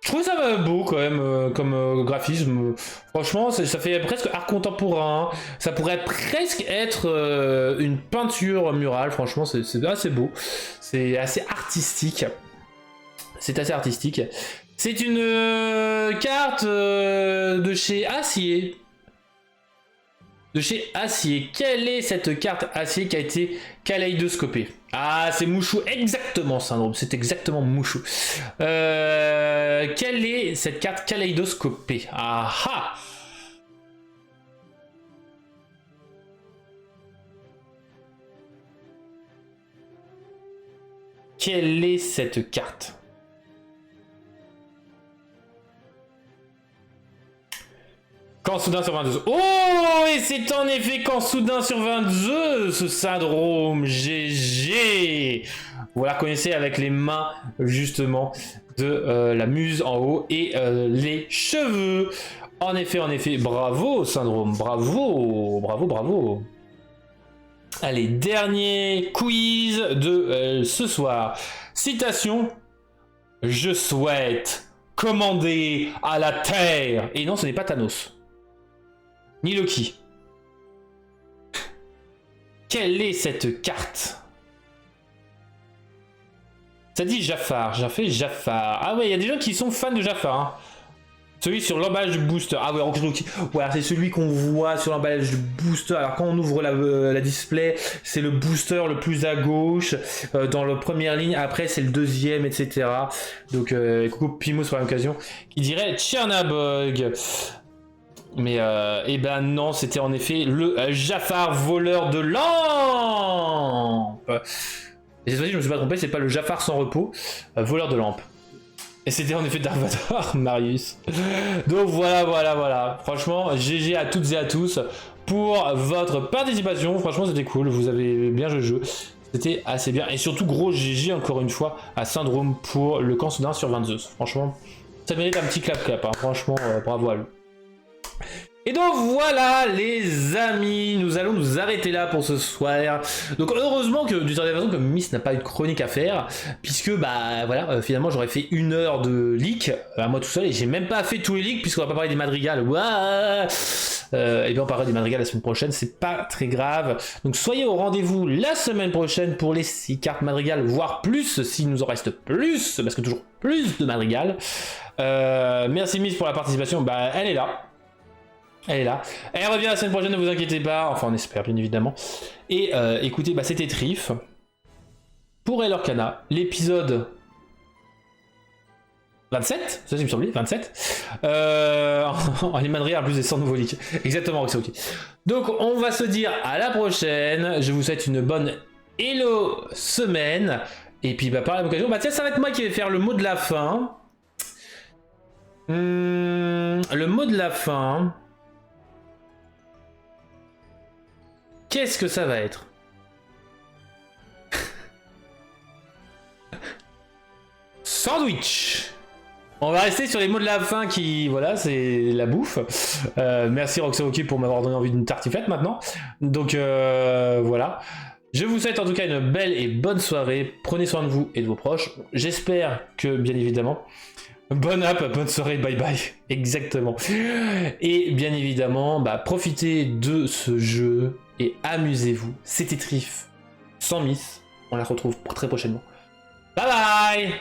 Je trouve ça beau quand même comme graphisme. Franchement, ça fait presque art contemporain. Ça pourrait presque être une peinture murale. Franchement, c'est assez beau. C'est assez artistique. C'est assez artistique. C'est une carte de chez Acier. De chez Acier. Quelle est cette carte Acier qui a été kaléidoscopée? Ah, c'est Mouchou. Exactement, Syndrome. C'est exactement Mouchou. Quelle est cette carte kaléidoscopée? Ah ah! Quelle est cette carte? Quand soudain sur 22. Oh, et c'est en effet quand soudain sur 22, ce Syndrome. GG. Vous la reconnaissez avec les mains, justement, de la muse en haut et les cheveux. En effet, bravo, Syndrome. Bravo. Allez, dernier quiz de ce soir. Citation. Je souhaite commander à la Terre. Et non, ce n'est pas Thanos. Ni Loki. Quelle est cette carte? Ça dit Jafar. J'ai fait Jafar. Ah ouais, il y a des gens qui sont fans de Jafar. Hein. Celui sur l'emballage du booster. Ah ouais, voilà, c'est celui qu'on voit sur l'emballage du booster. Alors quand on ouvre la display, c'est le booster le plus à gauche, dans la première ligne. Après, c'est le deuxième, etc. Donc, coucou Pimo sur l'occasion. Il dirait Tchernobyl. Mais eh ben non, c'était en effet le Jafar voleur de lampe. Et cette fois-ci, je me suis pas trompé, c'est pas le Jafar sans repos, voleur de lampe. Et c'était en effet Dark Vador, Marius. Donc voilà. Franchement, GG à toutes et à tous pour votre participation. Franchement, c'était cool, vous avez bien joué le jeu. C'était assez bien. Et surtout, gros GG encore une fois à Syndrome pour le camp soudain sur 22. Franchement, ça mérite un petit clap-clap. Hein. Franchement, bravo à lui. Et donc voilà les amis, nous allons nous arrêter là pour ce soir. Donc heureusement que d'une certaine façon que Miss n'a pas eu de chronique à faire, puisque bah voilà, finalement j'aurais fait 1 heure de leak à moi tout seul et j'ai même pas fait tous les leaks puisqu'on va pas parler des madrigals. Et bien on parlera des madrigals la semaine prochaine, c'est pas très grave. Donc soyez au rendez-vous la semaine prochaine pour les 6 cartes madrigales, voire plus s'il nous en reste plus, parce que toujours plus de madrigals. Merci Miss pour la participation, bah elle est là. Elle revient la semaine prochaine, ne vous inquiétez pas. Enfin, on espère, bien évidemment. Et écoutez, bah, c'était Trif. Pour Elorcana, l'épisode 27, ça, il me semblait, 27. Les madrières, en plus des 100 nouveaux leaks. Exactement, c'est ok. Donc, on va se dire à la prochaine. Je vous souhaite une bonne hello semaine. Et puis, bah, par la même occasion, bah, tiens, ça va être moi qui vais faire le mot de la fin. Le mot de la fin. Qu'est-ce que ça va être? Sandwich. On va rester sur les mots de la fin qui... Voilà, c'est la bouffe. Merci Roxaoki pour m'avoir donné envie d'une tartiflette maintenant. Donc voilà. Je vous souhaite en tout cas une belle et bonne soirée. Prenez soin de vous et de vos proches. J'espère que, bien évidemment... Bonne app, bonne soirée, bye bye. Exactement. Et bien évidemment, bah, profitez de ce jeu et amusez-vous. C'était Trif sans Miss. On la retrouve très prochainement. Bye bye.